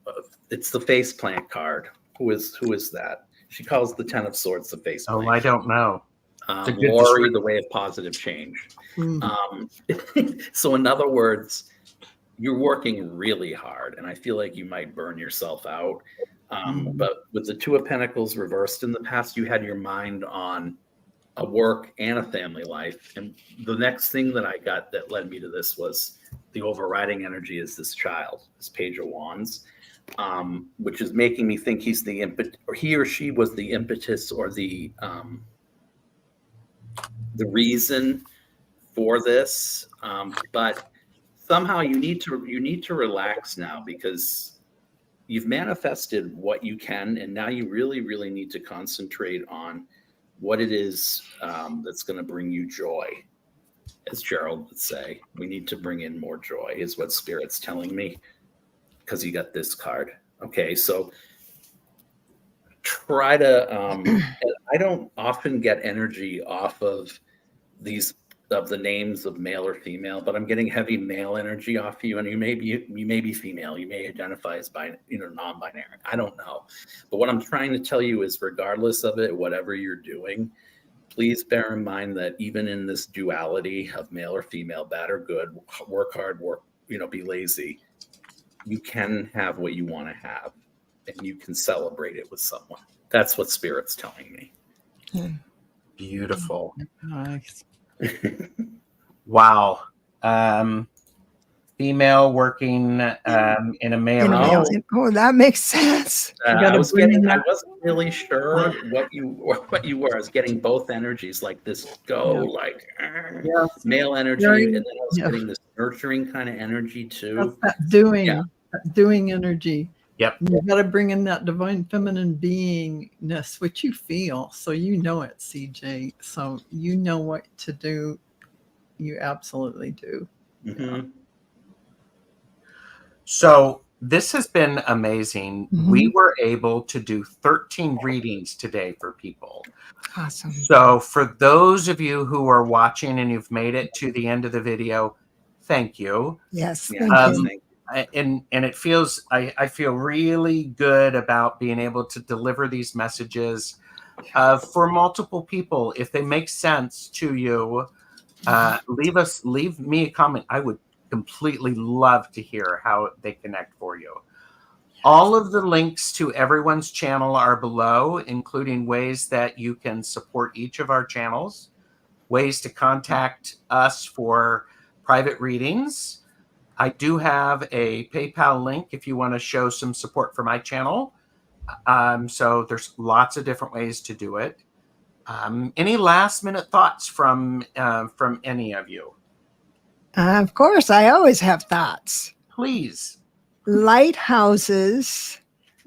D: It's the faceplant card. Who is that? She calls the 10 of Swords the faceplant.
A: Oh, I don't know.
D: Lori, the way of positive change.
C: Mm.
D: So in other words, you're working really hard, and I feel like you might burn yourself out. But with the 2 of Pentacles reversed in the past, you had your mind on a work and a family life. And the next thing that I got that led me to this was the overriding energy is this child, this Page of Wands, which is making me think he's the or he or she was the impetus or the reason for this. But somehow you need to relax now, because you've manifested what you can, and now you really, really need to concentrate on what it is that's going to bring you joy. As Gerald would say, we need to bring in more joy, is what Spirit's telling me, because you got this card. Okay, so try to, I don't often get energy off of the names of male or female, but I'm getting heavy male energy off you, and you may be female, you may identify as non-binary. I don't know. But what I'm trying to tell you is, regardless of it, whatever you're doing, please bear in mind that even in this duality of male or female, bad or good, work hard, be lazy, you can have what you want to have, and you can celebrate it with someone. That's what Spirit's telling me.
A: Beautiful.
C: Nice.
A: Wow. Female working in a male.
B: Oh, that makes sense.
D: I wasn't really sure what you were. I was getting both energies, like this male energy, and then I was getting this nurturing kind of energy too.
C: That's that doing energy.
A: Yep.
C: You got to bring in that divine feminine beingness, which you feel. So you know it, CJ. So you know what to do. You absolutely do.
D: Mm-hmm.
C: Yeah.
A: So this has been amazing.
B: Mm-hmm.
A: We were able to do 13 readings today for people.
B: Awesome.
A: So for those of you who are watching and you've made it to the end of the video, thank you.
B: Yes.
D: Yeah,
B: Thank you.
A: And it feels, I feel really good about being able to deliver these messages for multiple people. If they make sense to you, leave me a comment. I would completely love to hear how they connect for you. All of the links to everyone's channel are below, including ways that you can support each of our channels, ways to contact us for private readings. I do have a PayPal link if you want to show some support for my channel. So there's lots of different ways to do it. Any last minute thoughts from any of you?
B: Of course, I always have thoughts.
A: Please.
B: Lighthouses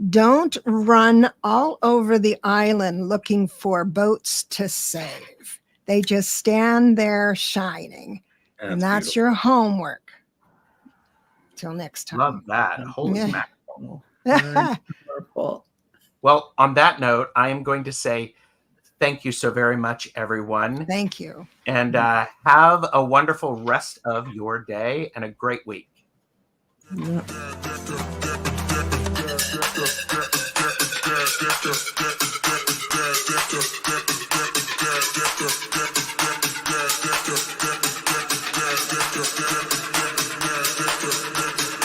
B: don't run all over the island looking for boats to save. They just stand there shining. And that's your homework. Till next time.
A: Love that. Holy
C: mackerel.
A: Well, on that note, I am going to say thank you so very much, everyone.
B: Thank you.
A: And have a wonderful rest of your day and a great week.
C: Yeah.